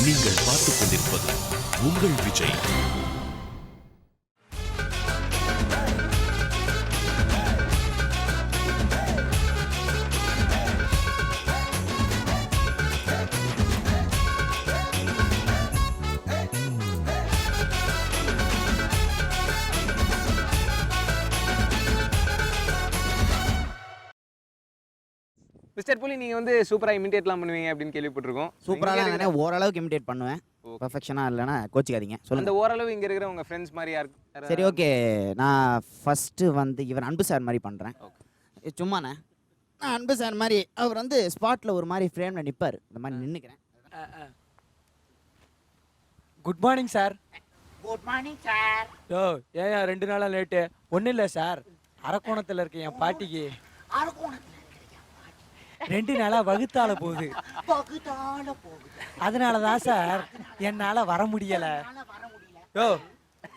நீங்கள் பார்த்துக் கொண்டிருப்பது உங்கள் விஜய். மிஸ்டர் புலி, நீங்க வந்து சூப்பரா இமிடேட்லாம் பண்ணுவீங்க அப்படின்னு கேள்விப்பட்டிருக்கோம். சூப்பராலாம் இல்லைனா ஓரளவுக்கு இமிடேட் பண்ணுவேன். பெர்ஃபெக்ஷனாக இல்லைனா கோச்சிக்காதீங்க அந்த சொல்லுங்கள். ஓரளவு இங்க இருக்கிற உங்க ஃப்ரெண்ட்ஸ் மாதிரி சரி, ஓகே. நான் ஃபஸ்ட்டு வந்து இவர் அன்பு சார் மாதிரி பண்ணுறேன். சும்மாண்ணே, நான் அன்பு சார் மாதிரி அவர் வந்து ஸ்பாட்டில் ஒரு மாதிரி ஃப்ரேமில் நிற்பார். இந்த மாதிரி நின்றுக்கிறேன். Good morning sir. Good morning sir. ஓ, ஏன் 2 நாளாக லேட்டு? ஒன்றும் இல்லை சார், அரக்கோணத்தில் இருக்க என் பாட்டிக்கு 2 நாளாக வகுத்தால போகுது. அதனால தான் சார் என்னால் வர முடியலை. யோ,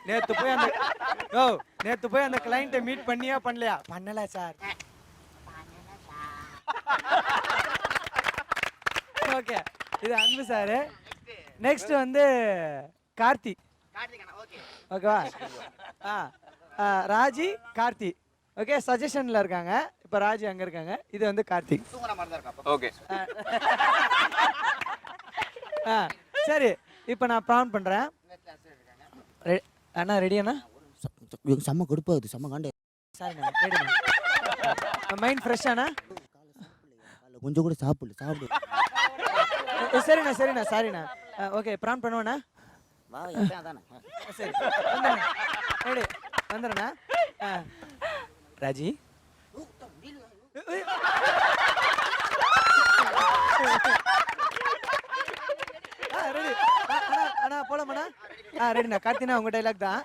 நேற்று போய் அந்த கிளைண்ட்டை மீட் பண்ணியா பண்ணலையா? பண்ணலை சார். ஓகே, இது அன்பு சார். நெக்ஸ்ட் வந்து கார்த்தி. ஓகேவா? ராஜி, கார்த்தி. ஓகே, சஜஷனில் இருக்காங்க. இப்போ ராஜி அங்கே இருக்காங்க. இது வந்து கார்த்திக். ஓகே. சரி, இப்போ நான் ப்ரான் பண்ணுறேன். அண்ணா ரெடி அண்ணா? செம்ம கொடுப்பாது, செம்ம காண்டே. சரிண்ணா, ரெடிண்ணா. மைண்ட் ஃப்ரெஷ்ஷாண்ணா? கொஞ்சம் கூட சாப்பிடு. சரிண்ணா சாரிண்ணா. ஓகே, ப்ரான் பண்ணுவேண்ணா. சரி, ரெடி வந்துடுண்ணா. ராஜி, ரெடி அண்ணா, போலாமாண்ணா? ரெடிண்ணா. கார்த்தினா உங்கள் டைலாக் தான்.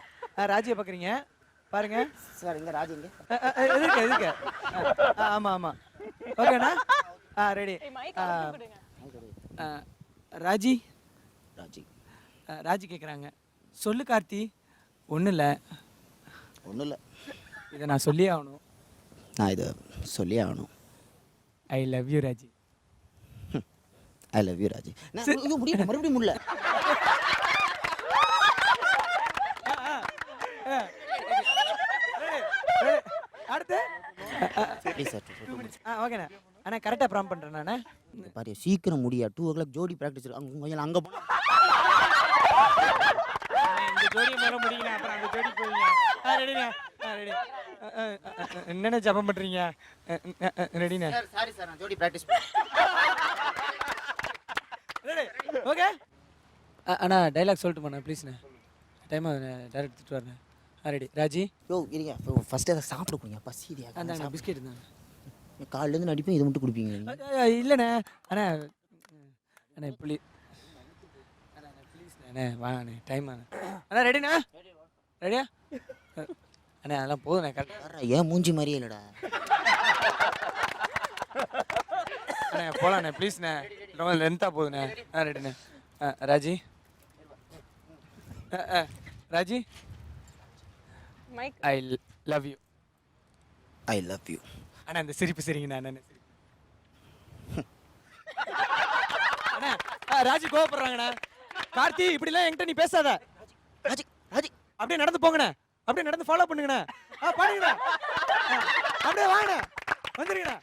ராஜியை பார்க்குறீங்க பாருங்க சார். இங்கே ராஜி இங்கே எதுக்கு? ஆமாம். ஓகேண்ணா. ரெடி. ராஜி கேட்குறாங்க. சொல்லு கார்த்தி. ஒன்றும் இல்லை. இதை நான் சொல்லியே ஆகணும். ஐ love you Raji. I love you Raji. மறுபடியும் முடியல. அடுத்து ஓகேண்ணா. அண்ணா கரெக்டாக ப்ராம் பண்ணுறேன் நான். பாரு, சீக்கிரம் முடியா. 2 o'clock ஜோடி ப்ராக்டிஸ் இருக்கு. கொஞ்சம் அங்கே போனால் இந்த ஜோடி மேலே முடியுங்க. அப்புறம் அந்த ஜோடி போவீங்க. ரெடிண்ணா. ரெடி. என்னென்ன ஜபம் பண்ணுறீங்க? ரெடிண்ணா. சாரி சார், நான் ஜோடி ப்ராக்டிஸ் ரெடி. ஓகே அண்ணா, டைலாக் சொல்லிட்டு போண்ணா ப்ளீஸ்ண்ணா. டைம் ஆகுதுண்ணா, டேரக்ட் திட்டு வரேன். ரெடி. ராஜி. இருங்க. ஃபஸ்ட்டு அதை சாப்பிட கொடுங்க. பசிதியா அந்த பிஸ்கெட் தான். காலிலேருந்து நடிப்பேன், இதை மட்டும் குடிப்பீங்க? இல்லைண்ணே. அண்ணா ப்ளீஸ் அண்ணே, வாண்ணே, டைம் ஆண்ணே. அண்ணா ரெடிண்ணா? ரெடியா அண்ணே? அதெல்லாம் போதுண்ணே. கரெக்டாக ஏன் மூஞ்சி மாதிரியே இல்லைடா. அண்ணே போகலாண்ணே ப்ளீஸ்ண்ணே, ரொம்ப லென்த்தாக போகுதுண்ணே. ரெடிண்ணே. Raji. Raji, I love you. I love you. அண்ணா இந்த சிரிப்பு சரிங்கண்ணா. அண்ணா அண்ணா, ராஜி கோவப்படுறாங்கண்ணா. கார்த்தி, இப்படிலாம் என்கிட்ட நீ பேசாத. ராஜி அப்படியே நடந்து போங்கண்ணே. அப்படியே நடந்து ஃபாலோ பண்ணுங்கண்ணே. பாருங்கண்ணா. அப்படியே வாங்கண்ணே, வந்துருங்கண்ணா.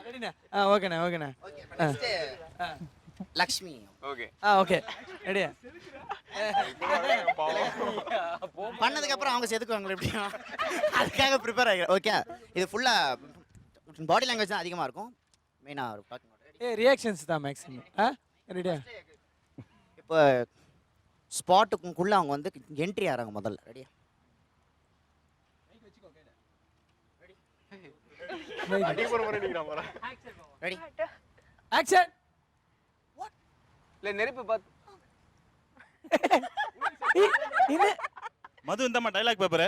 ரெடிண்ணா? ஓகேண்ணா. லக்ஷ்மி. ஓகே ரெடியா? பண்ணதுக்கு அப்புறம் அவங்க செதுக்குவாங்களே எப்படியும், அதுக்காக ப்ரிப்பேர் ஆகிடும். ஓகே, இது ஃபுல்லாக பாடி லாங்குவேஜ் தான் அதிகமாக இருக்கும். மெயினாக ரியாக்ஷன்ஸ் தான் மேக்ஸிமம். ரெடியா? இப்போ ஸ்பாட்டுக்குள்ளே அவங்க வந்து என்ட்ரி ஆகிறாங்க முதல்ல. ரெடியா? Ready, action. இல்ல நெருப்பு பார்த்து மது இந்தம்மா டைலாக் பேப்பரு.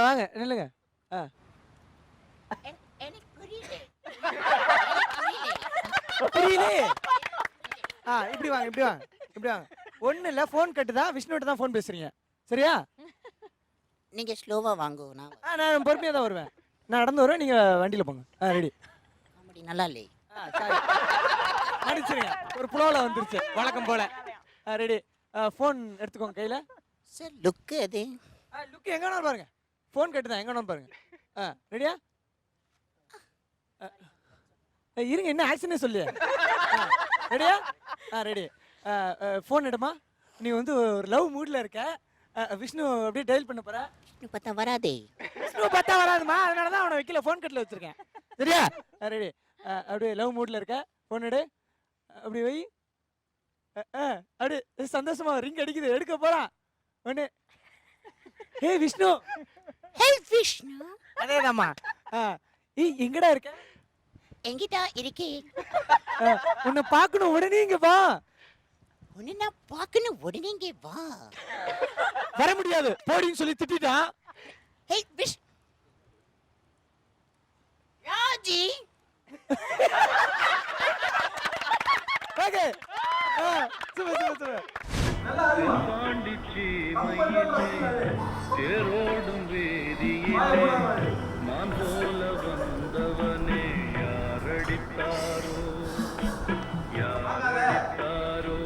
வாங்க நில்லுங்க. புரியலே. இப்படி வாங்க. ஒன்றும் இல்லை, ஃபோன் கட்டு தான். விஷ்ணுகிட்ட தான் ஃபோன் பேசுறீங்க, சரியா? நீங்கள் ஸ்லோவாக வாங்க. நான் பொறுமையாக தான் வருவேன். நான் நடந்து வருவேன், நீங்கள் வண்டியில் போங்க. ரெடி? காமெடி நல்லா இல்லை. சாரி மன்னிச்சிருங்க ஒரு புலோவில் வந்துருச்சு வழக்கம் போல. ரெடி ஃபோன் எடுத்துக்கோங்க கையில். சார் லுக்கு அது லுக் எங்கே வேணாலும் பாருங்க. ஃபோன் கட்டு தான் எங்கே வேணாலும் பாருங்க. ரெடியா? இருங்க என்ன ஆக்ஷனே சொல்லு. ரெடியா? ரெடி. ஃபோன் எடுமா. நீ வந்து ஒரு லவ் மூடில் இருக்க. விஷ்ணு அப்படியே டயல் பண்ண போற. விஷ்ணு பார்த்தா வராதே. விஷ்ணு பார்த்தா வராதுமா, அதனால தான் அவனை வைக்கல, ஃபோன் கட்டில் வச்சிருக்கேன். சரியா? ரெடி. அப்படியே லவ் மூடில் இருக்க. ஃபோன் எடு. அப்படி வை. அப்படியே சந்தோஷமா ரிங் அடிக்குது, எடுக்க போறான். ஒன்று. ஹே விஷ்ணு. ஹே விஷ்ணு. அதேதாம்மா. எங்கடா இருக்க? எங்கிட்ட இருக்கே. உன்னை பார்க்கணும், உடனே இங்க வா. உன்னை நான் பார்க்கணும், உடனே இங்கே வா. வர முடியாது போடின்னு சொல்லி திட்டான். Hey wish Raji. Okay. Super super super. பாண்டிச்சி மயிலே தேரோடும் வேதியிலே நான் போல வந்தவனே யாரடித்தாரோ யாரடித்தாரோ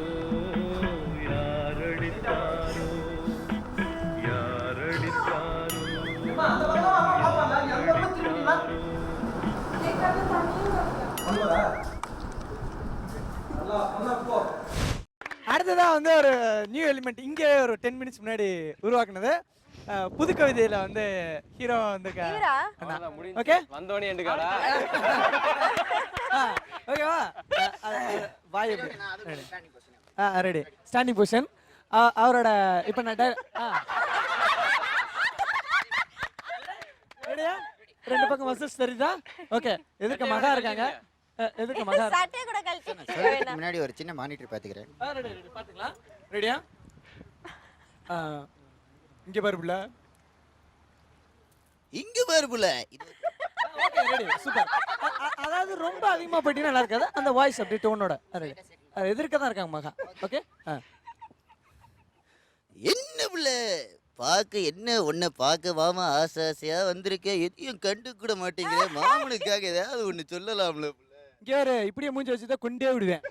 யாரடித்தாரோ யாரடித்தாரோ அடுத்ததா வந்து ஒரு நியூ எலிமெண்ட் இங்கே ஒரு 10 மினிட்ஸ் முன்னாடி உருவாக்குனது. புது கவிதையில வந்து ஹீரோ வந்து ஓகே வந்தோடனே எண்டுக்காடா. ஓகேவா? வாய் ரெடி. Standing position. அவரோட இப்போ நான் ரெடியா? ரெண்டு பக்கம் மசில்ஸ் தெரியுதா? ஓகே. எதுக்கு மகா இருக்காங்க? எதுக்கு மகா? சட்டை கூட கழட்டி முன்னாடி ஒரு சின்ன மானிட்டர் பாத்துக்கிறேன். ரெடி ரெடி பாத்துக்கலாம். ரெடியா? இங்க பாரு புள்ள. இங்க பாரு புள்ள. Okay ready super. அதாவது ரொம்ப அதிகமா போயிட்டீங்கன்னா நல்லா இருக்காது. அந்த வாய்ஸ் அப்படி டோனோட. ரெடி. எதிர்க்க தான் இருக்காங்க மகா. ஓகே. என்ன புள்ள பாக்க என்ன உன்னை பார்க்க வாமா ஆசை ஆசையா வந்திருக்கேன். எதையும் கண்டு கூட மாட்டேங்கிறேன். மாமனுக்காக ஏதாவது ஒண்ணு சொல்லலாம்ல புள்ள. கேரு இப்படியே மூஞ்சி வச்சுதான் கொண்டே விடுவேன்.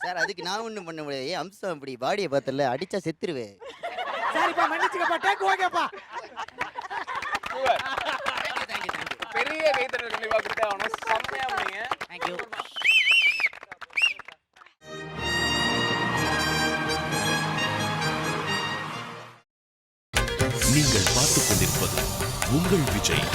சார் அதுக்கு நான் ஒண்ணும் பண்ண முடியாது. ஏன் அம்சம் அப்படி பாடியை பார்த்தல அடிச்சா செத்துருவேன். சரிப்பா மன்னிச்சுக்கப்பா. டேக் ஓகேப்பா. பெரிய கைத்தறல் கண்டிப்பா கொடுத்தா அவனும் செம்மையா பண்ணீங்க. தேங்க்யூ. நீங்கள் பார்த்துக் கொண்டிருப்பது உங்கள் விஜய்.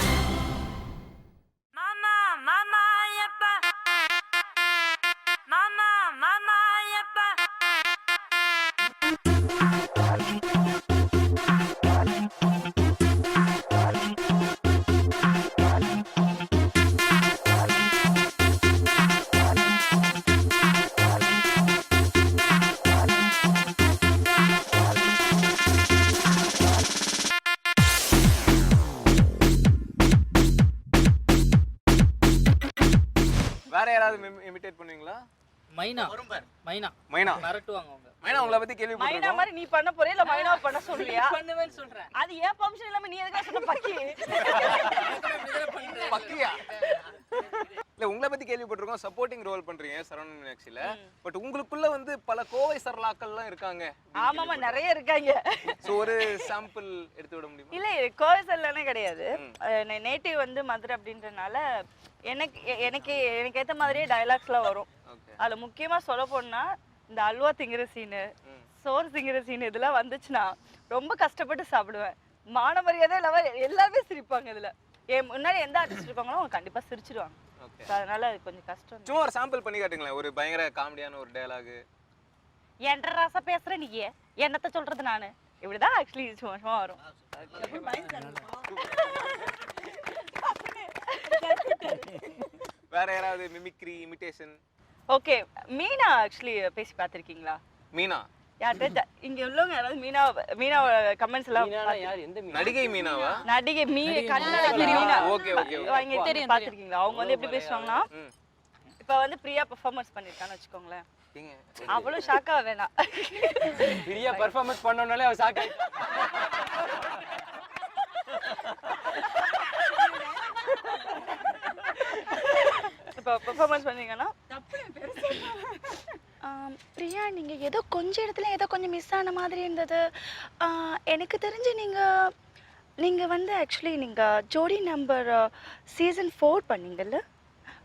வேற யாராவது இமிடேட் பண்ணுவீங்களா? மைனா மைனா மைனா மிரட்டுவாங்க அவங்க. மைனா உங்களை பத்தி மைனா கேள்விப்பட்டிருக்கோம். மாதிரி நீ பண்ண போறியா இல்ல மைனா பண்ண சொல்றியா? பண்ணுவேன்னு சொல்றேன். அது ஏன் பெர்மிஷன் இல்லாம நீ எதுக்கு சொன்ன பக்கி? பக்கியா? இல்ல உங்களை பத்தி கேள்விப்பட்டிருக்கோம். சப்போர்ட்டிங் ரோல் பண்றீங்க சரவணன் மீனாட்சியில. பட் உங்களுக்குள்ள வந்து பல கோவை சரலாக்கள்லாம் இருக்காங்க. ஆமாமா நிறைய இருக்காங்க. சோ ஒரு சாம்பிள் எடுத்து விட முடியுமா? இல்ல கோயசல்லானே கிடையாது. நேட்டிவ் வந்து மதுரை அப்படின்றனால எனக்கு எனக்கு எனக்கு ஏத்த மாதிரியே டயலாக்ஸ்லாம் வரும். அதுல முக்கியமா சொல்ல போனா இந்த அல்வா திங்கிற சீனு, சோறு திங்கிற சீனு இதெல்லாம் வந்துச்சுன்னா ரொம்ப கஷ்டப்பட்டு சாப்பிடுவேன். மான மரியாதை எல்லாமே சிரிப்பாங்க. இதுல என் முன்னாடி எந்த ஆர்டிஸ்ட் இருக்காங்களோ அவங்க கண்டிப்பா சிரிச்சிடுவாங்க. அதனால கொஞ்சம் கஷ்டம். சும்மா ஒரு சாம்பிள் பண்ணி காட்டுங்களேன். ஒரு பயங்கர காமெடியான ஒரு டயலாக். என்ற ராசா பேசுற நீ என்னத்த சொல்றது நானு இப்படிதான் ஆக்சுவலி சும்மா வரும். வேற யாராவது mimicry imitation? Okay Meena actually பேசி பார்த்திருக்கீங்களா? மீனா யார்கிட்ட இங்க உள்ளவங்க யாராவது மீனா கமெண்ட்ஸ் எல்லாம் யார் எந்த நடிகை மீனாவா? நடிகை கண்ணழகி மீனா. ஓகே ஓகே அவங்க தெரியும் பாத்திருக்கீங்களா? அவங்க வந்து எப்படி பேசுவாங்கன்னா இப்ப வந்து பிரியா பெர்ஃபார்மன்ஸ் பண்ணிருக்கான்னு வச்சுக்கோங்களேன். அவ்வளவு ஷாக்கா வேணாம். பிரியா பெர்ஃபார்மன்ஸ் பண்ணோம்னாலே அவ ஷாக் ஆயிட்டா. இப்ப பெர்ஃபார்மன்ஸ் பண்ணீங்கன்னா நீங்க ஏதோ கொஞ்சம் இடத்துல ஏதோ கொஞ்சம் மிஸ் ஆன மாதிரி இருந்தது. எனக்கு தெரிஞ்சு நீங்க வந்து ஆக்சுவலி நீங்க ஜோடி நம்பர் சீசன் 4 பண்ணீங்கல்ல?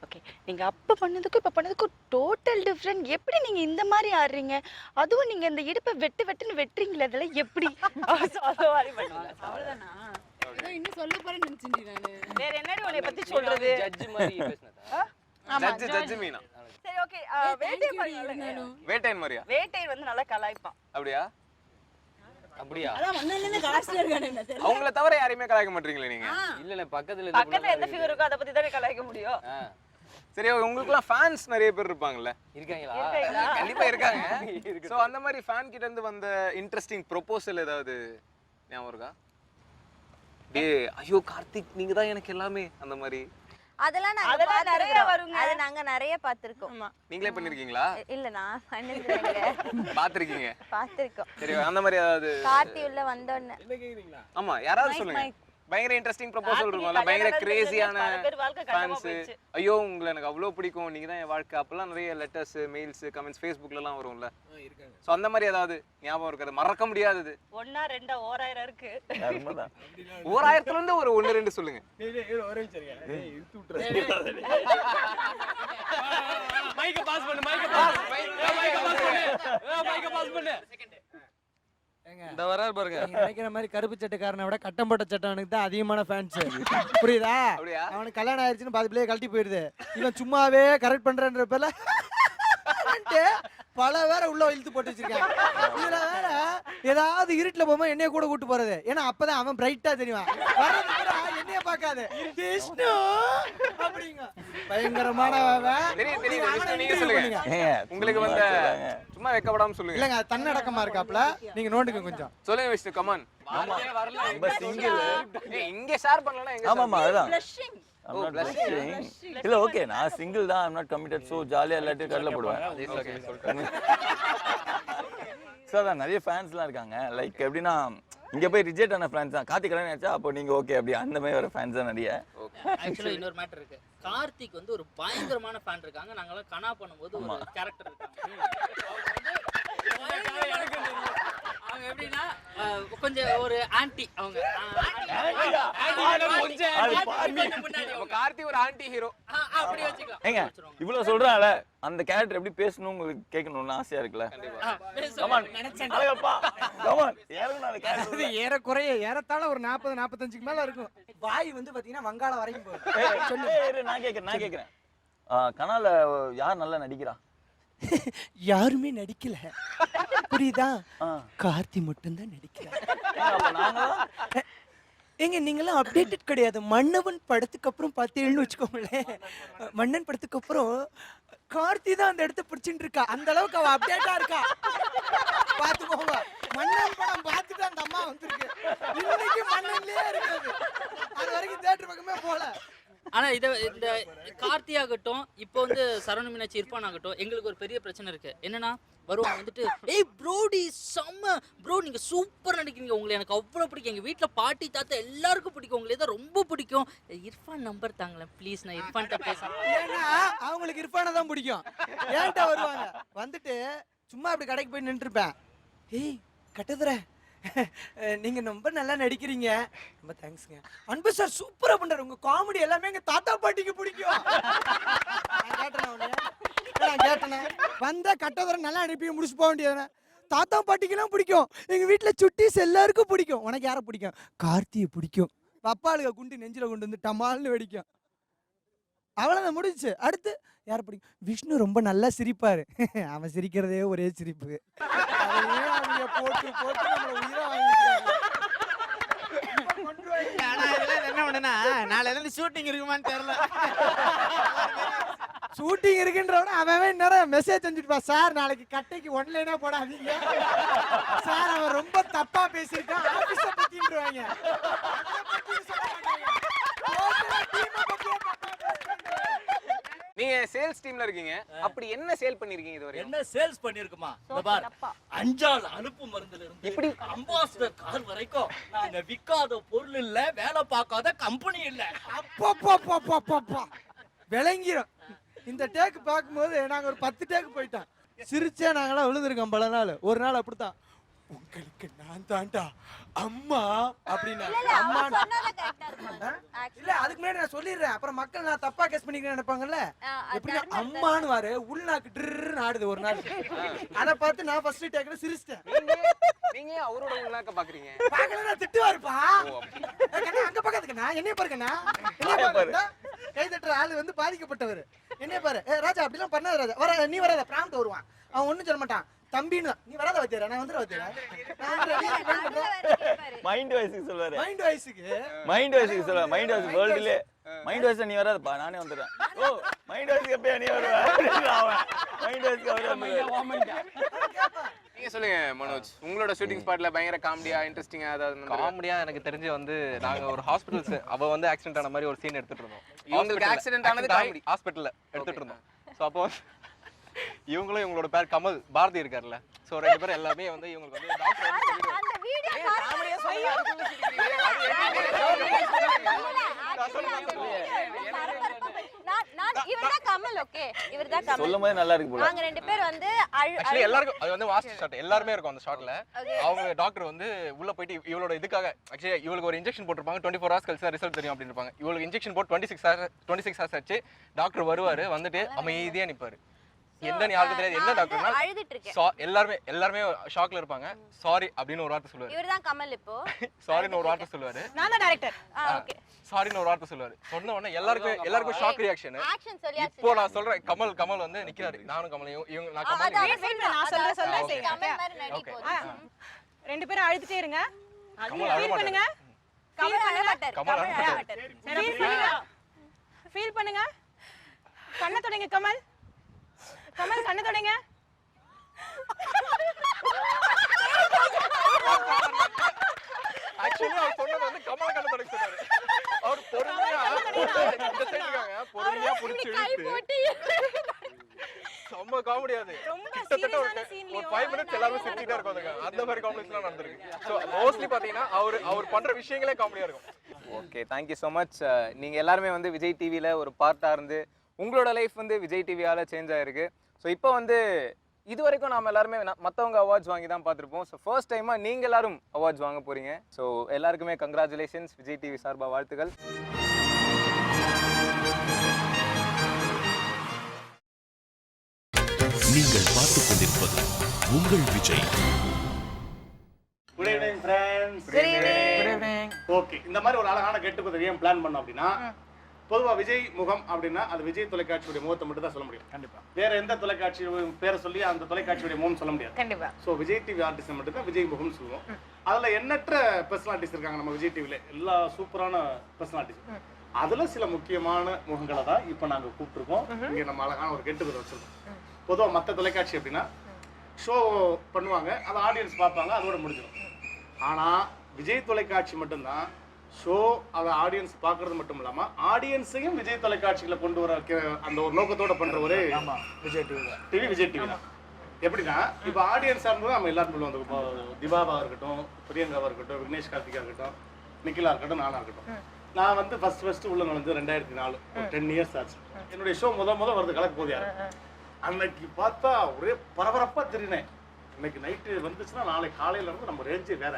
ஓகே, நீங்க அப்ப பண்ணதுக்கும் இப்ப பண்ணதுக்கும் டோட்டல் டிஃப்ரெண்ட். எப்படி நீங்க இந்த மாதிரி ஆடுறீங்க? அதுவும் நீங்க இந்த இடுப்பை வெட்டுன்னு வெட்டுறீங்களே, அதெல்லாம் எப்படி? அவ்வளவுதானா? ஏதோ இன்னும் சொல்ல போறேன்னு நினைச்சேன் நானு. வேற என்னடி உன்னை பத்தி சொல்றது? ஜட்ஜ் மாதிரி பேசுனதா? ஜட்ஜ் மீனா. சரி ஓகே, வேட்டையன் மாதிரி. வேட்டையன் மாதிரியா? வேட்டையன் வந்து நல்லா கலாய்ப்பான். அப்படியா? அப்படியா? அதான் வந்ததுல கலாச்சிட்டே இருக்கானே என்ன தெரியல. அவங்கள தவிர யாரையுமே கலாய்க்க மாட்டீங்களே நீங்க? இல்ல பக்கத்துல பக்கத்துல எந்த ஃபிகர் இருக்கோ அத பத்தி தானே கலாய்க்க முடியும். சரி, உங்களுக்குலாம் ஃபேன்ஸ் நிறைய பேர் இருப்பாங்கல்ல? இருக்காங்களா? கண்டிப்பா இருக்காங்க. சோ அந்த மாதிரி ஃபேன் கிட்ட இருந்து வந்த இன்ட்ரஸ்டிங் ப்ரொபோசல் ஏதாவது ஞாபகம் இருக்கா? டேய் ஐயோ கார்த்திக் நீங்க தான் எனக்கு எல்லாமே அந்த மாதிரி. அதெல்லாம் நிறைய வருங்க. அது நாங்க நிறைய பாத்துர்க்கோம். நீங்களே பண்ணிருக்கீங்களா? இல்ல நான் பண்ணதில்லை. பாத்துர்க்கோம். சரி, அந்த மாதிரி ஏதாவது கார்த்தி உள்ள வந்தோன்னு. ஆமா, யாராவது சொல்லுங்க. பயங்கர இன்ட்ரஸ்டிங் ப்ரொபோசல் இருக்கும்ல, பயங்கர கிரேசியான ஃபேன்ஸ். ஐயோ உங்களை எனக்கு அவ்வளவு பிடிக்கும், நீங்க தான் என் வாழ்க்கை, அப்பெல்லாம் நிறைய லெட்டர்ஸ், மெயில்ஸ், கமெண்ட்ஸ் ஃபேஸ்புக்ல எல்லாம் வரும்ல. சோ அந்த மாதிரி ஏதாவது ஞாபகம் இருக்காது, மறக்க முடியாதது? ஒண்ணா ரெண்டா 1000 இருக்கு. 1000ல இருந்து ஒரு 1 2 சொல்லுங்க. மைக்க பாஸ் பண்ணு. இந்த வரார் பாருங்க. நீங்க நினைக்கிற மாதிரி கருப்பு சட்டைக்காரனை விட கட்டம் போட்ட சட்டவனுக்கு தான் அதிகமான ஃபேன்ஸ். புரியுதா? அவனுக்கு கல்யாணம் ஆயிடுச்சுன்னு பாதி பிள்ளைய கழட்டி போயிடுது. இவன் சும்மாவே கரெக்ட் பண்றன்ற பேர்ல பல வேற உள்ள இழுத்து போட்டு வச்சிருக்காங்க. இதுல வேற ஏதாவது இருட்டுல போகும்போது என்னைய கூட கூட்டு போறது. ஏன்னா அப்பதான் அவன் பிரைட்டா தெரியும். என்னைய பார்க்காது விஷ்ணு அப்படிங்க பயங்கரமான உங்களுக்கு வந்த சும்மா வெக்கப்படாம சொல்லுங்க. இல்லங்க தன்னடக்கமா இருக்காப்ல, நீங்க நோண்டுங்க கொஞ்சம். சொல்லுங்க விஷ்ணு, கமான். இங்க ஷேர் பண்ணலனா எங்க? ஆமாமா அதான் இல்ல ஓகே, நான் சிங்கிள் தான், ஐம் நாட் கமிட்டட். சோ ஜாலியா எல்லாத்தையும் கடல போடுவேன். சோ அதான் நிறைய ஃபேன்ஸ்லாம் இருக்காங்க. லைக் எப்படின்னா இங்க போய் ரிஜெக்ட் ஆன ஃபேன்ஸ் தான். கார்த்திக் கல்யாணம் ஆச்சா அப்போ நீங்க ஓகே அப்படி அந்த மாதிரி வர ஃபேன்ஸ் தான் நிறைய. ஆக்சுவலா இன்னொரு மேட்டர் இருக்கு. கார்த்திக் வந்து ஒரு பயங்கரமான ஃபேன் இருக்காங்க. நாங்கலாம் கனா பண்ணும்போது ஒரு கேரக்டர் இருக்காங்க. அவங்க எப்படின்னா கொஞ்சம் ஒரு ஆன்டி. அவங்க கார்த்தி ஒரு ஆன்டி ஹீரோ அப்படி வச்சுக்கலாம். ஏங்க இவ்வளவு சொல்றால அந்த கேரக்டர் எப்படி பேசணும் உங்களுக்கு கேட்கணும்னு ஆசையா இருக்குல்ல? ஏறக்குறைய ஏறத்தாழ ஒரு 40-45க்கு மேல இருக்கும். வாய் வந்து பாத்தீங்கன்னா வங்காளம் வரைக்கும் போகுது. நான் கேக்குறேன் கனால யார் நல்லா நடிக்கிறா? யாருமே நடிக்கல, புரியுதா? கார்த்தி மட்டும்தான் நடிக்கிறார். ஏங்க நீங்களாம் அப்டேட்டட் கிடையாது. மன்னவன் படத்துக்கு அப்புறம் பார்த்தீங்கன்னு வச்சுக்கோங்களேன், மன்னன் படத்துக்கு அப்புறம் கார்த்தி தான் அந்த இடத்த பிடிச்சிட்டு இருக்கா. அந்த அளவுக்கு அவ அப்டேட்டா இருக்கா. பாத்துக்கோங்க, மன்னன் படம் பார்த்துட்டு அந்த அம்மா வந்திருக்கு. இன்னைக்கு மன்னன்லயே இருக்குது. அது வரைக்கும் தியேட்டர் பக்கமே போல. ஆனா இந்த கார்த்தி ஆகட்டும், இப்போ வந்து சரவண மீனாட்சி இர்ஃபான் ஆகட்டும், எங்களுக்கு ஒரு பெரிய பிரச்சனை இருக்கு. என்னன்னா வருவாங்க வந்துட்டு, ஏய் ப்ரோடி செம்ம ப்ரோ, நீங்க சூப்பர் நடிக்கிறீங்க, உங்களை எனக்கு அவ்வளவு பிடிக்கும், எங்க வீட்டுல பாட்டி தாத்தா எல்லாருக்கும் பிடிக்கும், உங்களை தான் ரொம்ப பிடிக்கும், இர்ஃபான் நம்பர் தாங்களேன் ப்ளீஸ், நான் இர்ஃபான்ட்ட பேசுறேன். ஏன்னா அவங்களுக்கு இர்ஃபானை தான் பிடிக்கும். ஏன்டா வருவாங்க வந்துட்டு சும்மா அப்படி கடைக்கு போய் நின்று இருப்பேன். ஏய் கட்டதுற, நீங்க ரொம்ப நல்லா நடிக்கிறீங்க, ரொம்ப தேங்க்ஸ்ங்க. அன்பு சார் சூப்பரா பண்றாரு, உங்க காமெடி எல்லாமே எங்க தாத்தா பாட்டிக்கு பிடிக்கும். நான் கேட்டேன் வந்த கட்டதுற நல்லா அனுப்பி முடிச்சு போக வேண்டியதுன. தாத்தா பாட்டிக்கெல்லாம் பிடிக்கும், எங்க வீட்டுல சுட்டீஸ் எல்லாருக்கும் பிடிக்கும். உனக்கு யாரை பிடிக்கும்? கார்த்தியை பிடிக்கும். பப்பாளுக குண்டு நெஞ்சில கொண்டு வந்து டமால்னு வெடிக்கும். அவ்வளவுதான் முடிஞ்சிச்சு. அடுத்து யாரை பிடிக்கும்? விஷ்ணு ரொம்ப நல்லா சிரிப்பாரு. அவன் சிரிக்கிறதே ஒரே சிரிப்பு. போட்டு போட்டு நம்மள உயிரை வாங்கிக்கிறாங்க. என்ன பண்ணுனா நாளைல இருந்து ஷூட்டிங் இருக்குமான்னு தெரியல. ஷூட்டிங் இருக்குன்றவன அவன் நேரம் மெசேஜ் செஞ்சுட்டு பா, சார் நாளைக்கு கட்டைக்கு ஒன்லைனே போடாதீங்க சார், அவன் ரொம்ப தப்பா பேசியிருக்கான் ஆபீஸ பத்தின்றாங்க. நீங்க சேல்ஸ் டீம்ல இருக்கீங்க, அப்படி என்ன சேல் பண்ணிருக்கீங்க இதுவரை? என்ன சேல்ஸ் பண்ணிருக்குமா? இந்த பார், அஞ்சால் அனுப்பு மருந்துல இருந்து இப்படி அம்பாசிடர் கார் வரைக்கும் நாங்க விக்காத பொருள் இல்ல, வேலை பார்க்காத கம்பெனி இல்ல. அப்பப்பா விளங்கிரும். இந்த டேக் பார்க்கும்போது நாங்க ஒரு 10 டேக் போயிட்டோம். சிரிச்சே நாங்களாம் விழுந்திருக்கோம் பல நாள். ஒரு நாள் அப்படித்தான், உங்களுக்கு நான் தாண்டா அம்மா அப்படின்னா அம்மா இல்ல அதுக்கு முன்னாடி நான் சொல்லிடுறேன். அப்புறம் மக்கள் நான் தப்பா கெஸ் பண்ணிக்கிறேன் நினைப்பாங்கல்ல. எப்படின்னா அம்மான்னு வாரு உள்நாக்கு ட்ருன்னு ஆடுது ஒரு நாள். அதை பார்த்து நான் ஃபர்ஸ்ட் டேக்ல சிரிச்சிட்டேன். நீங்க அவரோட உள்நாக்க பாக்குறீங்க? பார்க்கல நான் திட்டுவாருப்பா. கண்ணா அங்க பக்கத்துக்கு நான் என்னைய பாருங்கண்ணா. என்னைய பாருங்க. கை தட்டுற ஆளு வந்து பாதிக்கப்பட்டவர். என்னைய பாரு. ராஜா அப்படிலாம் பண்ணாத ராஜா. வர நீ வராத பிராம்ட் வருவான். அவன் ஒண்ணும் சொல்ல மாட்டான். தம்பின்னு நீ வராத வச்சேரா நான் வந்துற வச்சேரா. மைண்ட் வாய்ஸ்க்கு சொல்வாரு. மைண்ட் வாய்ஸ்க்கு சொல்லுவாரு. மைண்ட் வாய்ஸ் வேர்ல்ட்லயே மைண்ட் வாய்ஸ் நீ வராதப்பா நானே வந்துறேன். ஓ மைண்ட் வாய்ஸ்க்கு எப்ப நீ வருவ? மைண்ட் வாய்ஸ்க்கு அவரே வந்துருவாரு. நீங்க சொல்லுங்க மனோஜ், உங்களோட ஷூட்டிங் ஸ்பாட்ல பயங்கர காமெடியா இன்ட்ரெஸ்டிங்கா ஏதாவது? காமெடியா எனக்கு தெரிஞ்சு வந்து நாங்க ஒரு ஹாஸ்பிடல்ஸ் அவ வந்து ஆக்சிடென்ட் ஆன மாதிரி ஒரு சீன் எடுத்துட்டு இருந்தோம். இவங்களுக்கு ஆக்சிடென்ட் ஆனது காமெடி ஹாஸ்பிடல்ல எடுத்துட்டு இருந்தோம். சோ அப்போ இவங்களும் இவங்களோட பேர் கமல் பாரதி இருக்காருல்ல, சோ ரெண்டு பேரும் எல்லாமே வந்து இவங்களுக்கு வந்து டாக்டர் வந்து சொல்லிடுவாங்க. அந்த வீடியோ காமெடியா சொல்லுங்க. நான் இவர்தான் கமல். ஓகே இவர்தான் கமல். சொல்லும்போது நல்லா இருக்கு போல. நாங்க ரெண்டு பேர் வந்து एक्चुअली எல்லாருக்கும் அது வந்து வாஸ்ட் ஷாட் எல்லாருமே இருக்கும் அந்த ஷாட்ல. அவங்க டாக்டர் வந்து உள்ள போயிட்டு இவளோட இதுக்காக एक्चुअली இவளுக்கு ஒரு இன்ஜெக்ஷன் போட்டுருப்பாங்க. 24 hours கழிச்சு ரிசல்ட் தெரியும் அப்படின்னு இருப்பாங்க. இவளுக்கு இன்ஜெக்ஷன் போட்டு 26 hours ஆச்சு. டாக்டர் வருவாரு, வந்துட்டு அமைதியா நிப்பாரு. என்னன்னு யாருக்கு தெரியாது என்ன டாக்டர்னா அழுதுட்டு இருக்கேன். எல்லாரும் ஷாக்ல இருப்பாங்க. சாரி அப்படின்னு ஒரு வார்த்தை சொல்லுவாரு. இவர்தான் கமல். இப்போ சாரின்னு ஒரு வார்த்தை சொல்லுவாரு. நான் தான் டைரக்டர். ஓகே சாரின்னு ஒரு வார்த்தை சொல்லுவாரு. சொன்ன உடனே எல்லாருக்கும் ஷாக் ரியாக்ஷன். ஆக்ஷன் சொல்லியாச்சு. இப்போ நான் சொல்றேன் கமல் வந்து நிக்கிறாரு. நானும் கமல் இவங்க நான் கமல் நான் கமல் மாதிரி நடி போகுது. ரெண்டு பேரும் அழுதுட்டே இருங்க. கமல் அழ பண்ணுங்க. கமல் அழ மாட்டார். கமல் அழ மாட்டார். ஃபீல் பண்ணுங்க. கண்ணை தொடங்க கமல். கமல் கண்ணை தொடங்க. एक्चुअली அவர் சொன்னது வந்து கமல் கண்ணை தொடங்க சொன்னாரு. அவர் பொறுமையா இந்த சைடு இருக்காங்க. பொறுமையா புடிச்சு இழுத்து செம்ம காமெடி அது. கிட்டத்தட்ட ஒரு 5 minutes எல்லாரும் சிரிச்சிட்டே இருக்காங்க. அந்த மாதிரி காமெடிஸ்லாம் நடந்துருக்கு. சோ மோஸ்ட்லி பாத்தீங்கன்னா அவர் பண்ற விஷயங்களே காமெடியா இருக்கும். Okay, thank you so much. நீங்க எல்லாருமே வந்து விஜய் டிவில ஒரு பார்ட்டா இருந்து உங்களோட லைஃப் வந்து விஜய் டிவியால சேஞ்ச் ஆயிருக்கு. ஸோ இப்போ வந்து இது வரைக்கும் நாம எல்லாருமே மற்றவங்க அவார்ட்ஸ் வாங்கி தான் பார்த்துருப்போம். ஸோ ஃபர்ஸ்ட் டைமாக நீங்கள் எல்லாரும் அவார்ட்ஸ் வாங்க போறீங்க. ஸோ எல்லாருக்குமே கங்க்ராச்சுலேஷன்ஸ், விஜய் டிவி சார்பாக வாழ்த்துக்கள். நீங்கள் பார்த்துக் கொண்டிருப்பது உங்கள் Vijay. Good evening friends. Good evening. Okay, இந்த மாதிரி ஒரு அழகான கெட் டுகெதர் ஏன் பிளான் பண்ணோம் அப்படின்னா, பொதுவாக விஜய் முகம் அப்படின்னா அது விஜய் தொலைக்காட்சியுடைய முகத்தை மட்டும் தான் சொல்ல முடியும். கண்டிப்பாக வேற எந்த தொலைக்காட்சி பேரை சொல்லி அந்த தொலைக்காட்சியுடைய முகம் சொல்ல முடியாது. கண்டிப்பாக. ஸோ விஜய் டிவி ஆர்டிஸ்ட் மட்டும் தான் விஜய் முகம்னு சொல்லுவோம். அதில் எண்ணற்ற பர்சனாலிட்டிஸ் இருக்காங்க நம்ம விஜய் டிவியில், எல்லா சூப்பரான பர்சனாலிட்டிஸ். அதில் சில முக்கியமான முகங்களை தான் இப்போ நாங்கள் கூப்பிட்டுருக்கோம். இங்கே நம்ம அழகான ஒரு கெட் டுகெதர் வச்சுருக்கோம். பொதுவாக மற்ற தொலைக்காட்சி அப்படின்னா ஷோ பண்ணுவாங்க, அதை ஆடியன்ஸ் பார்ப்பாங்க, அதோட முடிஞ்சிடும். ஆனால் விஜய் தொலைக்காட்சி மட்டும்தான் ஷோ அதை ஆடியன்ஸ் பார்க்கறது மட்டும் இல்லாமல் ஆடியன்ஸையும் விஜய் தொலைக்காட்சிகளை கொண்டு வர அந்த ஒரு நோக்கத்தோட பண்ணுற ஒரு விஜய் டிவி விஜய் டிவி தான். எப்படின்னா இப்போ ஆடியன்ஸாக இருக்கும்போது நம்ம எல்லாரும் சொல்லுவோம், இப்போ திபாவா இருக்கட்டும், பிரியங்காவாக இருக்கட்டும், விக்னேஷ் கார்த்திகா இருக்கட்டும், நிக்கிலா இருக்கட்டும், நானாக இருக்கட்டும். நான் வந்து ஃபர்ஸ்ட் உள்ள நுழைஞ்சது 2004, 10 years ஆச்சு. என்னுடைய ஷோ முத வருது கலக்கு போது யாரு. அன்னைக்கு பார்த்தா ஒரே பரபரப்பா தெரியினேன். இன்னைக்கு நைட்டு வந்துச்சுன்னா நாளைக்கு காலையில இருந்து நம்ம ரேஞ்சே வேற.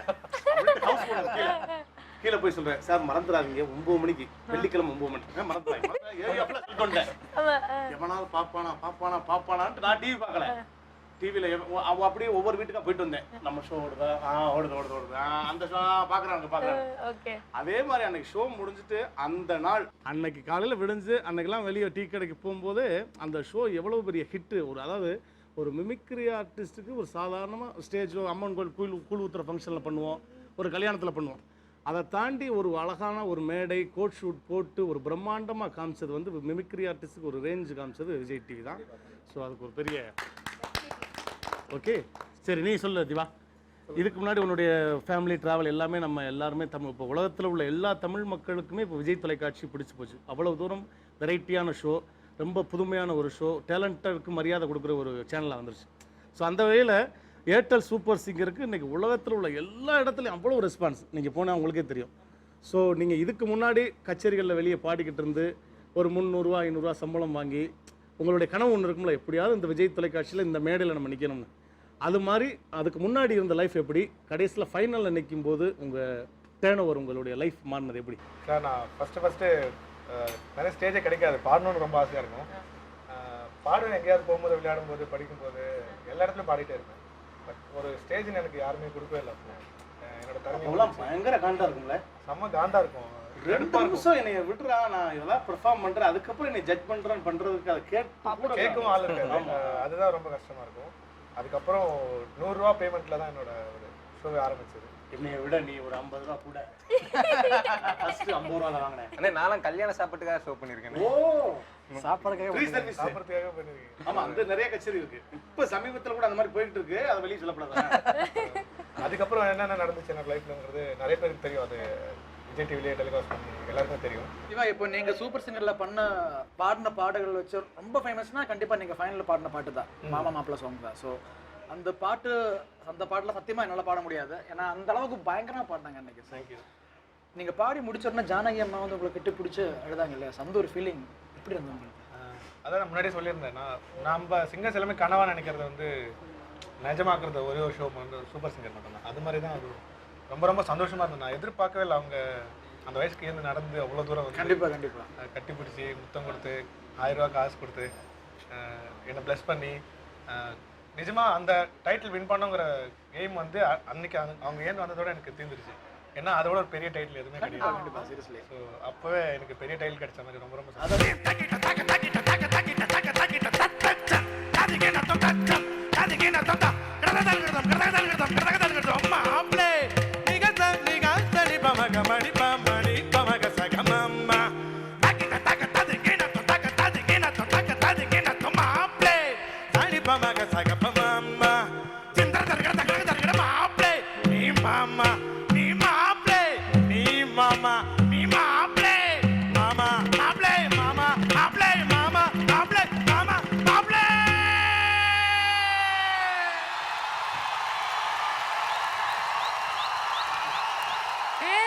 கீழே போய் சொல்றேன், சார் மறந்துடாதீங்க 9 மணிக்கு, வெள்ளிக்கிழமை 9 மணிக்கு மறந்துடாங்க. எவனாவது பாப்பானான்ட்டு நான் டிவி பார்க்கல. டிவியில அப்படியே ஒவ்வொரு வீட்டுக்கா போயிட்டு வந்தேன். நம்ம ஷோ ஓடுதா, ஓடுது அந்த ஷோ பாக்குறாங்க. அதே மாதிரி அன்னைக்கு ஷோ முடிஞ்சுட்டு அந்த நாள் அன்னைக்கு காலையில விடிஞ்சு அன்னைக்கெல்லாம் வெளியே டீ கடைக்கு போகும்போது அந்த ஷோ எவ்வளவு பெரிய ஹிட். அதாவது ஒரு மிமிக்ரி ஆர்டிஸ்ட்டுக்கு ஒரு சாதாரணமாக ஸ்டேஜோ அம்மன் கோயில் கூழ் ஊத்துற ஃபங்க்ஷனில் பண்ணுவோம், ஒரு கல்யாணத்தில் பண்ணுவோம். அதை தாண்டி ஒரு அழகான ஒரு மேடை கோட் ஷூட் போட்டு ஒரு பிரம்மாண்டமாக காமிச்சது வந்து மிமிக்ரி ஆர்டிஸ்ட்டுக்கு ஒரு ரேஞ்சு காமிச்சது விஜய் டிவி தான். ஸோ அதுக்கு ஒரு பெரிய ஓகே. சரி நீ சொல்லு திவா, இதுக்கு முன்னாடி உன்னுடைய ஃபேமிலி ட்ராவல் எல்லாமே நம்ம எல்லாருமே இப்போ உலகத்தில் உள்ள எல்லா தமிழ் மக்களுக்குமே இப்போ விஜய் தொலைக்காட்சி பிடிச்சி போச்சு. அவ்வளோ தூரம் வெரைட்டியான ஷோ, ரொம்ப புதுமையான ஒரு ஷோ, டேலண்டருக்கு மரியாதை கொடுக்குற ஒரு சேனலாக வந்துருச்சு. ஸோ அந்த வகையில் ஏர்டெல் சூப்பர் சிங்கருக்கு இன்றைக்கி உலகத்தில் உள்ள எல்லா இடத்துலையும் அவ்வளோ ரெஸ்பான்ஸ். நீங்கள் போனால் உங்களுக்கே தெரியும். ஸோ நீங்கள் இதுக்கு முன்னாடி கச்சேரிகளில் வெளியே பாடிக்கிட்டு இருந்து ஒரு 300 ரூபா 500 ரூபா சம்பளம் வாங்கி உங்களுடைய கனவு ஒன்று இருக்கும்ல, எப்படியாவது இந்த விஜய் தொலைக்காட்சியில் இந்த மேடையில் நம்ம நிற்கணும்னு. அது மாதிரி அதுக்கு முன்னாடி இருந்த லைஃப் எப்படி, கடைசியில் ஃபைனலில் நிற்கும் போது உங்கள் டேர்ன் ஓவர், உங்களுடைய லைஃப் மாறினது எப்படி? சார் நான் ஃபஸ்ட்டு நிறைய ஸ்டேஜே கிடைக்காது, பாடணுன்னு ரொம்ப ஆசையாக இருக்கும். பாடுவேன், எங்கேயாவது போகும்போது, விளையாடும்போது, படிக்கும்போது, எல்லா இடத்துலையும் பாடிட்டே இருப்பேன். பட் ஒரு ஸ்டேஜ்னு எனக்கு யாருமே கொடுக்கவே இல்லை. என்னோட திறமை பயங்கர காண்டா இருக்கும்ல, செம்ம காண்டா இருக்கும். 2 நிமிஷம் என்னை விட்டுறா, நான் இதெல்லாம் பெர்ஃபார்ம் பண்ணுறேன், அதுக்கப்புறம் என்னை ஜட்ஜ் பண்ணுறேன்னு பண்ணுறதுக்கு அதை கேட்கவும் ஆள் இருக்காது. அதுதான் ரொம்ப கஷ்டமாக இருக்கும். அதுக்கப்புறம் 100 ரூபா பேமெண்ட்டில் தான் என்னோட ஒரு ஷோவை ஆரம்பிச்சது. என்னைய விட நீ ஒரு 50 ரூபா கூட ஃபர்ஸ்ட் 50 ரூபால வாங்கினேன். அண்ணே நான்லாம் கல்யாண சாப்பாட்டுக்காக ஷோ பண்ணியிருக்கேன். ஓ, சாப்பாடுக்காக பண்ணிருக்கேன். ஆமா, அந்த நிறைய கச்சேரி இருக்கு. இப்போ சமீபத்தில் கூட அந்த மாதிரி போயிட்டு இருக்கு, அதை வெளியே சொல்லப்படாது. அதுக்கப்புறம் என்னென்ன நடந்துச்சு என்னோட லைஃப்லங்கிறது நிறைய பேருக்கு தெரியும். அது விஜய் டிவிலே டெலிகாஸ்ட் பண்ணி எல்லாருக்கும் தெரியும். இவன் இப்போ நீங்கள் சூப்பர் சிங்கரில் பாடின பாடல்கள் வச்சு ரொம்ப ஃபேமஸ்னா கண்டிப்பாக நீங்கள் ஃபைனலில் பாடின பாட்டு தான் மாமா மாப்பிள்ள சாங் தான். ஸோ அந்த பாட்டில் சத்தியமாக என்னால் பாட முடியாது, ஏன்னா அந்த அளவுக்கு பயங்கரமாக பாடினாங்க அன்றைக்கி. தேங்க்யூ. நீங்கள் பாடி முடிச்சோடனே ஜானகி அம்மா வந்து உங்களுக்கு கிட்ட பிடிச்சி அழுதாங்க இல்லையா, அந்த ஒரு ஃபீலிங் எப்படி இருந்தது உங்களுக்கு? அதான் நான் முன்னாடியே சொல்லியிருந்தேன், நம்ம சிங்கர்ஸ் எல்லாமே கனவாக நினைக்கிறத வந்து நிஜமாக்குறது ஒரே ஒரு ஷோ வந்து சூப்பர் சிங்கர் மட்டும்தான். அது மாதிரி தான் அது ரொம்ப ரொம்ப சந்தோஷமாக இருந்தது. நான் எதிர்பார்க்கவே இல்லை, அவங்க அந்த வயசுக்கு ஏந்து நடந்து அவ்வளோ தூரம் வந்து கண்டிப்பாக கட்டி பிடிச்சி முத்தம் கொடுத்து 1000 ரூபா காசு கொடுத்து என்னை ப்ளஸ் பண்ணி நிஜமாக அந்த டைட்டில் வின் பண்ணுங்கிற எய்ம் வந்து அன்னைக்கு அவங்க ஏந்து வந்ததோட எனக்கு தீர்ந்துருச்சு. ஏன்னா அதோட ஒரு பெரிய டைட்டில் எதுவுமே கிடையாது. ஸோ அப்போவே எனக்கு பெரிய டைட்டில் கிடைச்ச மாதிரி ரொம்ப ரொம்ப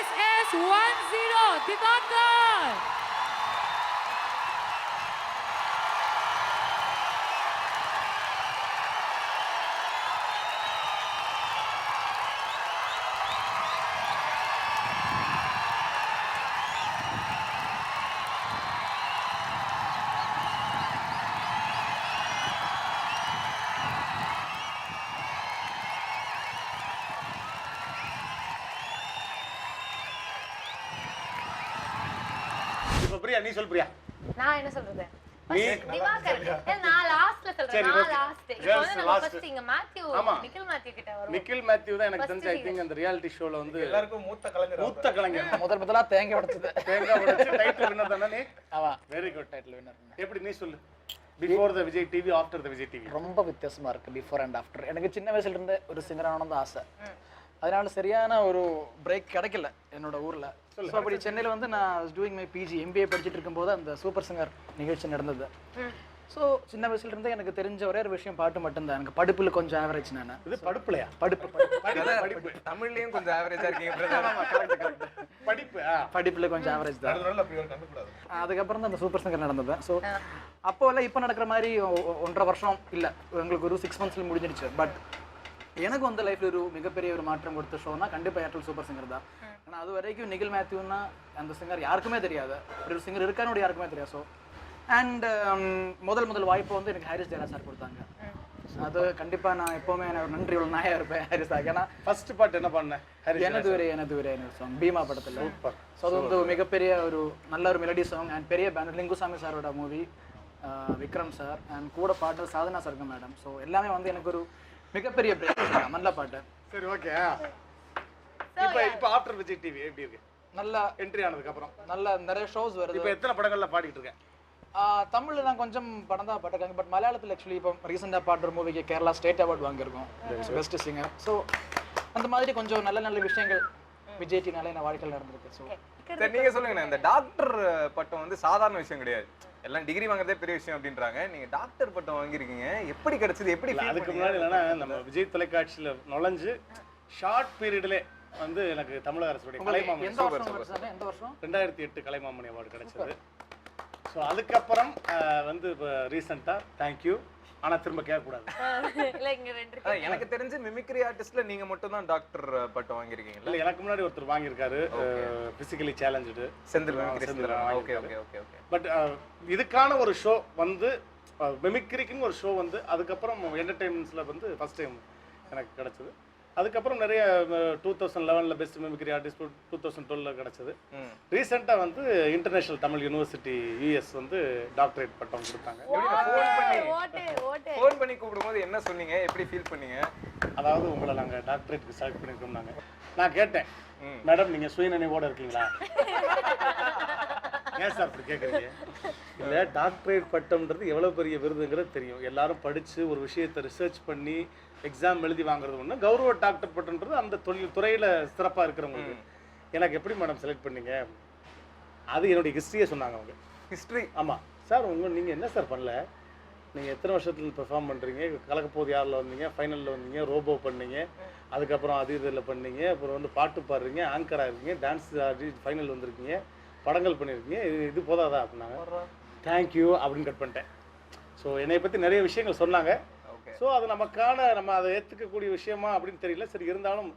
SS10 Dikantar. பிரியா, நீ சொல் பிரியா. நான் என்ன சொல்றது? நீ திவாகர். நான் லாஸ்ட்ல சொல்றேன். நான் லாஸ்ட். இப்போ வந்து நம்ம ஃபர்ஸ்ட் இங்க மேத்யூ, நிக்கில் மேத்யூ கிட்ட வரோம். நிக்கில் மேத்யூ தான் எனக்கு தெரிஞ்ச ஐ திங்க் அந்த ரியாலிட்டி ஷோல வந்து எல்லாருக்கும் மூத்த கலைஞர் முதல்ல தேங்காய் உடைச்சது. தேங்காய் உடைச்சு டைட்டில் வின்னர் தானே நீ? ஆமா, வெரி குட் டைட்டில் வின்னர். எப்படி நீ சொல்லு, before the Vijay TV, after the Vijay TV? ரொம்ப வித்தியாசமா இருக்கு பிஃபோர் அண்ட் ஆஃப்டர். எனக்கு சின்ன வயசுல இருந்து ஒரு சிங்கர் ஆகணும்னு ஆசை. அதனால சரியான ஒரு பிரேக் கிடைக்கல என்னோட ஊர்ல. ஸோ அப்படி சென்னையில் வந்து நான் டூயிங் மை பிஜி எம்பிஏ படிச்சுட்டு இருக்கும்போது அந்த சூப்பர் சிங்கர் நிகழ்ச்சி நடந்தது. ஸோ சின்ன வயசுல இருந்தே எனக்கு தெரிஞ்ச ஒரே ஒரு விஷயம் பாட்டு மட்டும்தான். எனக்கு படிப்புல கொஞ்சம் ஆவரேஜ். நான் இது படிப்புலையா? படிப்பு தமிழ்லயும் கொஞ்சம் ஆவரேஜா இருக்கீங்க. படிப்புல கொஞ்சம் ஆவரேஜ் தான். அதுக்கப்புறம் தான் அந்த சூப்பர் சிங்கர் நடந்தது. ஸோ அப்போ இல்லை இப்போ நடக்கிற மாதிரி 1.5 வருஷம் இல்லை, எங்களுக்கு ஒரு 6 monthsல முடிஞ்சிடுச்சு. பட் எனக்கு வந்து லைஃப்ல ஒரு மிகப்பெரிய ஒரு மாற்றம் கொடுத்த ஷோனா கண்டிப்பாக ஏர்டெல் சூப்பர் சிங்கர் தான். ஏன்னா அது வரைக்கும் நிகில் மேத்யூன்னா அந்த சிங்கர் யாருக்குமே தெரியாது, ஒரு சிங்கர் இருக்கான்னு யாருக்குமே தெரியாது. ஸோ அண்ட் முதல் வாய்ப்பு வந்து எனக்கு ஹாரிஸ் ஜெயராஜ் சார் கொடுத்தாங்க. அது கண்டிப்பாக நான் எப்போவுமே எனக்கு நன்றி உள்ள நாயாக இருப்பேன் ஹாரிஸ் சார். ஏன்னா ஃபர்ஸ்ட் பாட்டு என்ன பண்ணேன், எனது உரை சாங் பீமா படத்தில். ஸோ அது வந்து மிகப்பெரிய ஒரு நல்ல ஒரு மெலடி சாங் அண்ட் பெரிய பேனர் லிங்குசாமி சாரோட மூவி, விக்ரம் சார் அண்ட் கூட பாட்டு சாதனா சர்க்கம் மேடம். ஸோ எல்லாமே வந்து எனக்கு ஒரு மிகப்பெரிய பிரேக், நல்ல பாட்டு. சரி, ஓகே. இப்போ ஆஃப்டர் விஜய் டிவி எப்படி இருக்கு? நல்லா என்ட்ரி ஆனதுக்கு அப்புறம் நல்ல நிறைய ஷோஸ் வருது. இப்போ எத்தனை படங்கள்ல பாடிட்டு இருக்கேன்? தமிழில் நான் கொஞ்சம் படம் தான் பாட்டிருக்காங்க. பட் மலையாளத்தில் ஆக்சுவலி இப்போ ரீசெண்டாக பாடுற மூவிக்கு கேரளா ஸ்டேட் அவார்டு வாங்கியிருக்கோம், பெஸ்ட் சிங்கர். ஸோ அந்த மாதிரி கொஞ்சம் நல்ல நல்ல விஷயங்கள் விஜய் டிவினால என் வாழ்க்கையில் நடந்திருக்கு. ஸோ சரி, நீங்க சொல்லுங்கண்ணே, இந்த டாக்டர் பட்டம் வந்து சாதாரண விஷயம் கிடையாது, எல்லாம் டிகிரி வாங்குறதே பெரிய விஷயம் அப்படின்றாங்க. நீங்க டாக்டர் பட்டம் வாங்கியிருக்கீங்க, எப்படி கிடைச்சது? எப்படி? அதுக்கு முன்னாடி என்னன்னா நம்ம விஜய் தொலைக்காட்சியில் நுழைஞ்சு ஷார்ட் பீரியட்ல வந்து எனக்கு தமிழக அரசுடைய கலைமாமணி 2008 கலைமாமணி அவார்டு கிடைச்சது. ஸோ அதுக்கப்புறம் வந்து இப்போ ரீசெண்டாக தேங்க்யூ ஆனால் திரும்ப கேட்கக்கூடாது. இல்ல இங்க ரெண்டு எனக்கு தெரிஞ்சு மிமிக்ரி ஆர்டிஸ்ட்ல நீங்க மட்டும் தான் டாக்டர் பட்டம் வாங்கியிருக்கீங்களா? இல்லை, எனக்கு முன்னாடி ஒருத்தர் வாங்கியிருக்காரு, physically challenge Senthil. Okay okay okay okay. But இதுக்கான ஒரு ஷோ வந்து மிமிக்ரிக்குன்னு ஒரு ஷோ வந்து அதுக்கப்புறம் என்டர்டெயின்மெண்ட்ஸில் வந்து ஃபஸ்ட் டைம் எனக்கு கிடச்சிது. அதுக்கப்புறம் நிறைய 2011 பெஸ்ட் மிமிக்ரி ஆர்டிஸ்ட் 2012 கிடச்சிது. ரீசெண்டாக வந்து இன்டர்நேஷனல் தமிழ் யூனிவர்சிட்டி யூஎஸ் வந்து டாக்டரேட் பட்டம் கொடுத்தாங்க. ஃபோன் பண்ணி கூப்பிடும்போது என்ன சொன்னீங்க, எப்படி ஃபீல் பண்ணீங்க? அதாவது உங்களை நாங்கள் டாக்டரேட்டுக்கு செலக்ட் பண்ணியிருக்கோம். நான் கேட்டேன், மேடம் நீங்கள் சுயநினைவோடு இருக்கீங்களா? ஏன் சார் அப்படி கேட்குறீங்க? இல்லை, டாக்டரேட் பட்டம்ன்றது எவ்வளோ பெரிய விருதுங்கிறது தெரியும். எல்லாரும் படித்து ஒரு விஷயத்தை ரிசர்ச் பண்ணி எக்ஸாம் எழுதி வாங்குறது ஒன்று. கௌரவ டாக்டர் பட்டம்ன்றது அந்த துறையில் சிறப்பாக இருக்கிறவங்களுக்கு. எனக்கு எப்படி மேடம் செலக்ட் பண்ணீங்க? அது என்னுடைய ஹிஸ்ட்ரியை சொன்னாங்க அவங்க. ஹிஸ்ட்ரி? ஆமாம் சார். நீங்கள் என்ன சார் பண்ணல, நீங்கள் எத்தனை வருஷத்துல பெர்ஃபார்ம் பண்ணுறீங்க, கலக்கப்போது யாரில் வந்தீங்க, ஃபைனலில் வந்தீங்க, ரோபோ பண்ணீங்க, அதுக்கப்புறம் அது இதில் பண்ணீங்க, அப்புறம் வந்து பாட்டு பாடுறீங்க, ஆங்கராக இருக்கீங்க, டான்ஸ் ஆடி ஃபைனல் வந்திருக்கீங்க, படங்கள் பண்ணியிருக்கீங்க, இது போதாதா அப்படின்னாங்க. தேங்க்யூ அப்படின்னு கட் பண்ணிட்டேன். ஸோ என்னை பற்றி நிறைய விஷயங்கள் சொன்னாங்க. ஸோ அது நம்ம அதை ஏற்றுக்கக்கூடிய விஷயமா அப்படின்னு தெரியல. சரி, இருந்தாலும்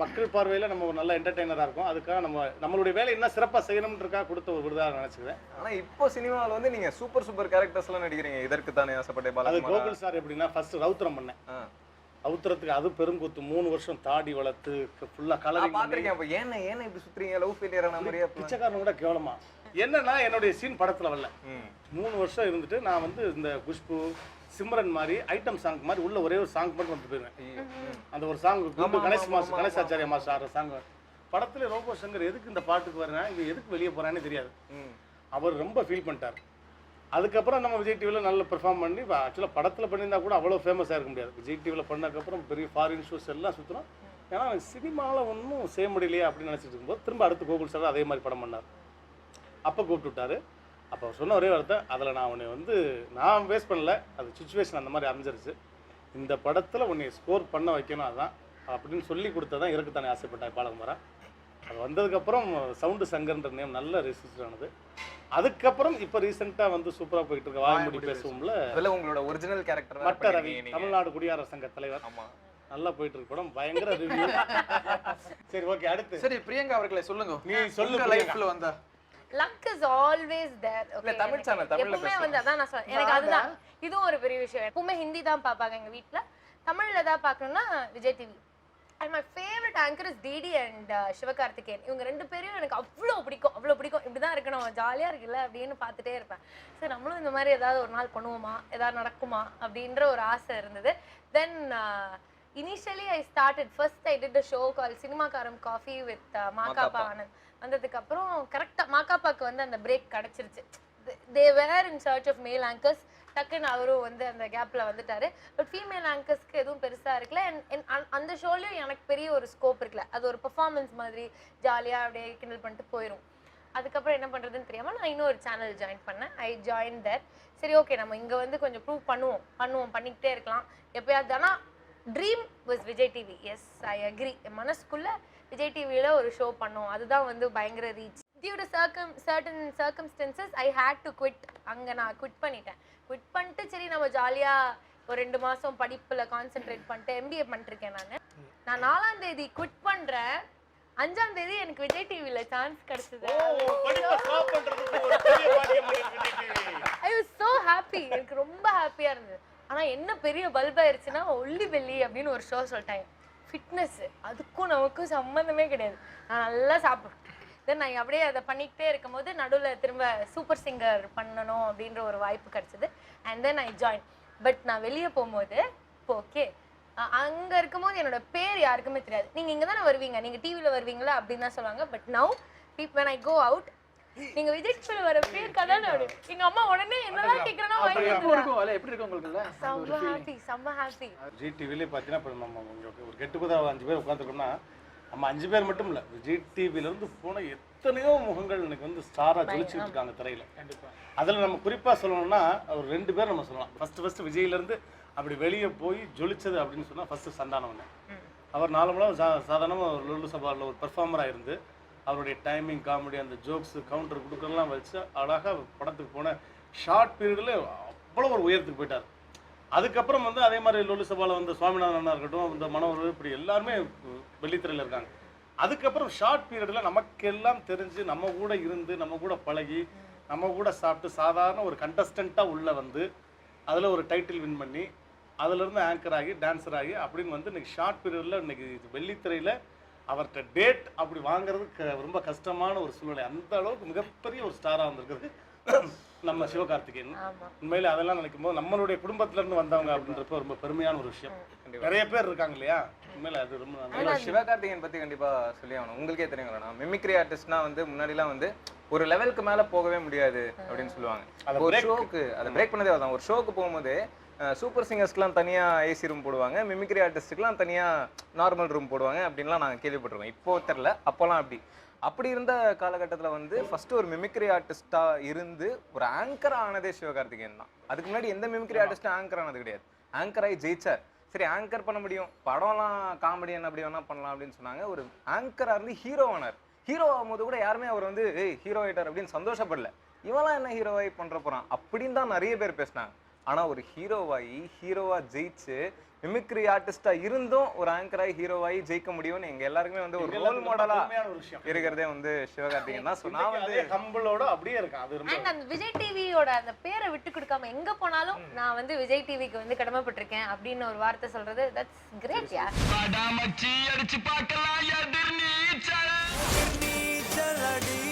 மக்கள் பார்வையில் நம்ம ஒரு நல்ல என்டர்டெய்னராக இருக்கும். அதுக்காக நம்மளுடைய வேலை என்ன சிறப்பாக செய்யணும்ன்றக்காக கொடுத்த ஒரு விருதாக நினச்சிக்கிறேன். ஆனால் இப்போ சினிமாவில் வந்து நீங்கள் சூப்பர் கேரக்டர்ஸ்லாம் நடிக்கிறீங்க. இதற்கு தானே ஆசைப்பட்டேன். அது கோகுல் சார் எப்படின்னா ஃபர்ஸ்ட் ரவுத்திரம் பண்ணேன். ரவுத்திரத்துக்கு அது பெருங்குத்து 3 வருஷம் தாடி வளர்த்து ஃபுல்லாக கலரிங் பார்த்துருக்கேன். அப்போ ஏன் இப்படி சுற்றுறீங்க? லவ் ஃபெயிலியர் ஆன மாதிரியே பிச்சைக்காரன் கூட கேவலமா. என்னன்னா என்னுடைய சீன் படத்தில் வரல. 3 வருஷம் இருந்துட்டு நான் வந்து இந்த குஷ்பு சிம்ரன் மாதிரி ஐட்டம் சாங் மாதிரி உள்ள ஒரே ஒரு சாங் மட்டும் வந்து போயிருவேன். அந்த ஒரு சாங் கணேசாச்சாரியா மாஸ்டர் ஆடுற சாங் படத்துல ரோபோ சங்கர் எதுக்கு இந்த பாட்டுக்கு வரேன், இங்க எதுக்கு வெளியே போறானே தெரியாது. அவர் ரொம்ப ஃபீல் பண்ணிட்டார். அதுக்கப்புறம் நம்ம விஜய் டிவியில் நல்ல பெர்ஃபார்ம் பண்ணி ஆக்சுவலாக படத்தில் பண்ணியிருந்தா கூட அவ்வளோ ஃபேமஸாக இருக்க முடியாது. விஜய் டிவியில் பண்ணதுக்கப்புறம் பெரிய ஃபாரின் ஷோஸ் எல்லாம் சுற்றுறோம். ஏன்னா சினிமாவில் ஒன்றும் செய்ய முடியலையே அப்படின்னு நினச்சிட்டு இருக்கும்போது திரும்ப அடுத்து கோகுல் சார் அதே மாதிரி படம் பண்ணார். அப்போ கூப்பிட்டு விட்டாரு. அப்போ சொன்ன ஒரே வார்த்தை, அதில் நான் உன்னை வந்து நான் வேஸ்ட் பண்ணல, அது சுச்சுவேஷன் அந்த மாதிரி அமைஞ்சிருச்சு. இந்த படத்தில் உன்னை ஸ்கோர் பண்ண வைக்கணும் அதான் அப்படின்னு சொல்லி கொடுத்ததான் இருக்குத்தானே ஆசைப்பட்டேன் பாலகுமாரன். அது வந்ததுக்கப்புறம் சவுண்டு சங்கர்ன்ற நேம் நல்ல ரெஜிஸ்டர் ஆனது. அதுக்கப்புறம் இப்போ ரீசெண்டாக வந்து சூப்பராக போயிட்டு இருக்க வாய்மொழி பேசுவோம்ல, அதில் உங்களோட ஒரிஜினல் கேரக்டர் மட்ட ரவி, தமிழ்நாடு குடியார சங்க தலைவர். ஆமாம், நல்லா போயிட்டு இருக்கு படம், பயங்கர ரிவ்யூ. சரி, ஓகே, அடுத்து சரி பிரியங்கா அவர்களை சொல்லுங்க. நீ சொல்லுங்க லைஃப்ல வந்தா luck is always there. இல்ல தமிழ் சேனல் தமிழ்ல எப்பவுமே வந்து அதான் நான் சொல்றேன். எனக்கு அதுதான் இதுவும் ஒரு பெரிய விஷயம். எப்பவுமே ஹிந்தி தான் பார்ப்பாங்க எங்க வீட்ல. தமிழ்ல தான் பார்க்கணும்னா Vijay TV. And my favourite anchor is DD and Sivakarthikeyan. இவங்க 2 பேரும் எனக்கு அவ்வளோ பிடிக்கும். இப்படிதான் இருக்கணும், ஜாலியா இருக்குல்ல அப்படின்னு பார்த்துட்டே இருப்பேன். சரி, நம்மளும் இந்த மாதிரி ஏதாவது ஒரு நாள் பண்ணுவோமா, ஏதாவது நடக்குமா அப்படின்ற ஒரு ஆசை இருந்தது. தென் initially I started first I did a show called Cinema-karam Coffee with Makappa Anand. வந்ததுக்கு அப்புறம் கரெக்டா மாகாப்பாக்கு வந்து அந்த பிரேக் கிடைச்சிருச்சு. they were in search of male anchors. டக்குன்னு அவரும் வந்து அந்த கேப்ல வந்துட்டாரு. பட் ஃபீமேல் ஆங்கர்ஸ்க்கு எதுவும் பெருசா இருக்கல. அந்த ஷோலையும் எனக்கு பெரிய ஒரு ஸ்கோப் இருக்குல்ல, அது ஒரு பெர்ஃபார்மன்ஸ் மாதிரி ஜாலியா அப்படியே கிண்டல் பண்ணிட்டு போயிடும். அதுக்கப்புறம் என்ன பண்றதுன்னு தெரியாம நான் இன்னொரு சேனல் ஜாயின் பண்ணேன். ஐ ஜாயின் தேர். சரி, ஓகே, நம்ம இங்க வந்து கொஞ்சம் ப்ரூவ் பண்ணுவோம் பண்ணிக்கிட்டே இருக்கலாம் எப்பயாவது. ஆனா dream was Vijay TV. Yes, I agree. என் மனசுக்குள்ள விஜய் டிவியில ஒரு ஷோ பண்ணோம், அதுதான் வந்து பயங்கர reach. Due to certain circumstances I had to quit. அங்கே நான் குவிட் பண்ணிட்டு சரி நம்ம ஜாலியாக ஒரு 2 மாதம் படிப்பில் கான்சென்ட்ரேட் பண்ணிட்டு MBA பண்ணிருக்கேன். நான் 4ஆம் தேதி குவிட் பண்ணுறேன். 5ஆம் தேதி எனக்கு விஜய் டிவியில் சான்ஸ் கிடைச்சது. I was so happy. எனக்கு ரொம்ப ஹாப்பியாக இருந்தது. ஆனால் என்ன பெரிய பல்ப் ஆயிடுச்சுன்னா ஒல்லி பெல்லி அப்படின்னு ஒரு ஷோ சொல்லிட்டாங்க. ஃபிட்னஸ் அதுக்கும் நமக்கும் சம்மந்தமே கிடையாது. நான் நல்லா சாப்பிட்டேன். தென் நான் அப்படியே அதை பண்ணிக்கிட்டே இருக்கும் போது நடுவில் திரும்ப சூப்பர் சிங்கர் பண்ணணும் அப்படின்ற ஒரு வாய்ப்பு கிடச்சிது. And then I join. But நான் வெளியே போகும்போது இப்போ ஓகே அங்கே இருக்கும்போது என்னோட பேர் யாருக்குமே தெரியாது. நீங்கள் இங்கே தானே வருவீங்க, நீங்கள் டிவியில் வருவீங்களா அப்படின்னு தான் சொல்லுவாங்க. But now when I go out, நீங்க விஜய் டிவில வர பேர் கதான அப்படி எங்க அம்மா உடனே என்னலாம் கேக்குறேன்னா வாங்கி கொடுக்கும். எப்படி இருக்கு உங்களுக்கு? செம்ம ஹாப்பி. விஜய் டிவிலே பார்த்தீங்கன்னா இப்போ நம்ம ஒரு கெட்டுக்குதா 5 பேர் உட்காந்துருக்கோம்னா நம்ம 5 பேர் மட்டும் இல்லை, விஜய் டிவிலேருந்து போன எத்தனையோ முகங்கள் எனக்கு வந்து ஸ்டாராக ஜொலிச்சுட்டு இருக்காங்க திரையில். அதில் நம்ம குறிப்பாக சொல்லணும்னா ஒரு 2 பேர் நம்ம சொல்லலாம். ஃபஸ்ட்டு விஜயிலேருந்து அப்படி வெளியே போய் ஜொலிச்சது அப்படின்னு சொன்னால் ஃபஸ்ட்டு சந்தானம். அவர் 4 மணி சாதாரணமாக ஒரு லொல்லு சபாவில் ஒரு பெர்ஃபார்மராக இருந்து அவருடைய டைமிங் காமெடி அந்த ஜோக்ஸ் கவுண்டர் கொடுக்கறலாம் வச்சு அழகாக படத்துக்கு போன ஷார்ட் பீரியடில் அவ்வளோ ஒரு உயரத்துக்கு போயிட்டார். அதுக்கப்புறம் வந்து அதே மாதிரி லொல்லு சபாவில் வந்து சுவாமிநாதன் அண்ணா இருக்கட்டும், இந்த மனோர், இப்படி எல்லாருமே வெள்ளித்திரையில் இருக்காங்க. அதுக்கப்புறம் ஷார்ட் பீரியடில் நமக்கெல்லாம் தெரிஞ்சு நம்ம கூட இருந்து நம்ம கூட பழகி நம்ம கூட சாப்பிட்டு சாதாரண ஒரு கண்டஸ்டண்ட்டாக உள்ளே வந்து அதில் ஒரு டைட்டில் வின் பண்ணி அதிலிருந்து ஆங்கர் ஆகி டான்ஸர் ஆகி அப்படின்னு வந்து இன்றைக்கி ஷார்ட் பீரியடில் இன்றைக்கி வெள்ளித்திரையில் அவர்கிட்ட டேட் அப்படி வாங்குறதுக்கு ரொம்ப கஷ்டமான ஒரு சூழ்நிலை. அந்த அளவுக்கு மிகப்பெரிய ஒரு ஸ்டாராக வந்திருக்கிறது நம்ம சிவகார்த்திகேயன். உண்மையில அதெல்லாம் நினைக்கும் போது நம்மளுடைய குடும்பத்துல இருந்து வந்தவங்க அப்படின்றப்ப ரொம்ப பெருமையான ஒரு விஷயம். நிறைய பேர் இருக்காங்க இல்லையா, உண்மையில அது ரொம்ப. சிவகார்த்திகேயன் பத்தி கண்டிப்பா சொல்லி ஆகணும். உங்களுக்கே தெரியுங்களா, மிமிக்ரி ஆர்டிஸ்ட்னா வந்து முன்னாடிலாம் வந்து ஒரு லெவலுக்கு மேல போகவே முடியாது அப்படின்னு சொல்லுவாங்க. ஒரு ஷோக்கு அதை பிரேக் பண்ணதே தான். ஒரு ஷோக்கு போகும்போது சூப்பர் சிங்கர்ஸ்க்குலாம் தனியாக ஏசி ரூம் போடுவாங்க, மிமிக்ரி ஆர்டிஸ்ட்டுக்குலாம் தனியாக நார்மல் ரூம் போடுவாங்க அப்படின்லாம் நாங்கள் கேள்விப்பட்டிருக்கோம். இப்போது தெரில, அப்போல்லாம் அப்படி இருந்த காலகட்டத்தில் வந்து ஃபஸ்ட்டு ஒரு மிமிக்ரி ஆர்டிஸ்ட்டாக இருந்து ஒரு ஆங்கர் ஆனதே சிவகார்த்திகேயன் தான். அதுக்கு முன்னாடி எந்த மிமிக்ரி ஆர்டிஸ்ட்டும் ஆங்கர் ஆனது கிடையாது. ஆங்கர் ஆகி ஜெயிச்சார். சரி ஆங்கர் பண்ண முடியும், படம்லாம் காமெடியன் அப்படி வேணா பண்ணலாம் அப்படின்னு சொன்னாங்க. ஒரு ஆங்கராக இருந்து ஹீரோ ஆனார். ஹீரோ ஆகும்போது கூட யாருமே அவர் வந்து ஹீரோ ஆகிட்டார் அப்படின்னு சந்தோஷப்படல. இவெல்லாம் என்ன ஹீரோவாகி பண்ணுற போகிறான் அப்படின்னு தான் நிறைய பேர் பேசினாங்க. ஆனால் ஒரு ஹீரோவாக ஜெயிச்சு மிமிக்ரி ஆர்டிஸ்டாக இருந்தும் ஒரு ஆங்கராகி ஹீரோவாகி ஜெயிக்க முடியும்னு எங்கள் எல்லாருக்குமே வந்து ஒரு ரோல் மாடலாக இருக்கிறதே வந்து சிவகார்த்திகேயன் தான். ஸோ நான் வந்து கம்பளோட அப்படியே இருக்கேன். அது ரொம்ப அந்த விஜய் டிவியோட அந்த பேரை விட்டு கொடுக்காம எங்கே போனாலும் நான் வந்து விஜய் டிவிக்கு வந்து கடமைப்பட்டிருக்கேன் அப்படின்னு ஒரு வார்த்தை சொல்றது, தட்ஸ் கிரேட் யா. அடிச்சு பார்க்கலாம் எதிர்நீச்சல் அடி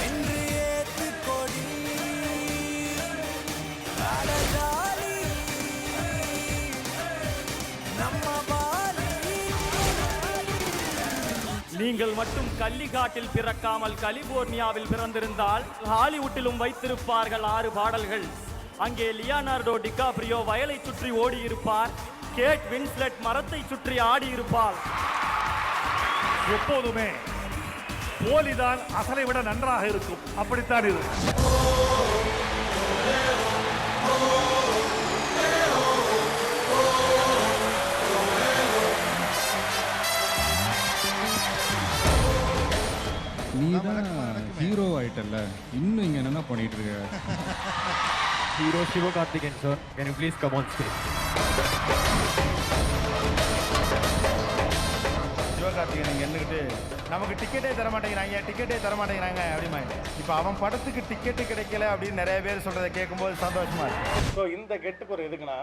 என்று ஏத்து கொடி நீங்கள் மட்டும் கள்ளிக்காட்டில் பிறக்காமல் கலிபோர்னியாவில் பிறந்திருந்தால் ஹாலிவுட்டிலும் வைத்திருப்பார்கள் 6 பாடல்கள். அங்கே லியோனார்டோ டிகாப்ரியோ வயலை சுற்றி ஓடியிருப்பார், கேட் வின்ஸ்லெட் மரத்தை சுற்றி ஆடியிருப்பார். எப்போதுமே போலிதான் அசலை விட நன்றாக இருக்கும், அப்படித்தான் இது. நீ தான் ஹீரோ ஆயிட்டல்ல, இன்னும் இங்க என்ன பண்ணிட்டு இருக்க? Hero Sivakarthikeyan sir, can you please come on stage? Sivakarthikeyan இங்கே இருந்துக்கிட்டு நமக்கு டிக்கெட்டே தர மாட்டேங்கிறாங்க அப்படிமா. இப்போ அவன் படத்துக்கு டிக்கெட்டு கிடைக்கல அப்படின்னு நிறைய பேர் சொல்கிறத கேட்கும்போது சந்தோஷமா இருக்கு. ஸோ இந்த கெட்டுக்கு ஒரு எதுக்குன்னா,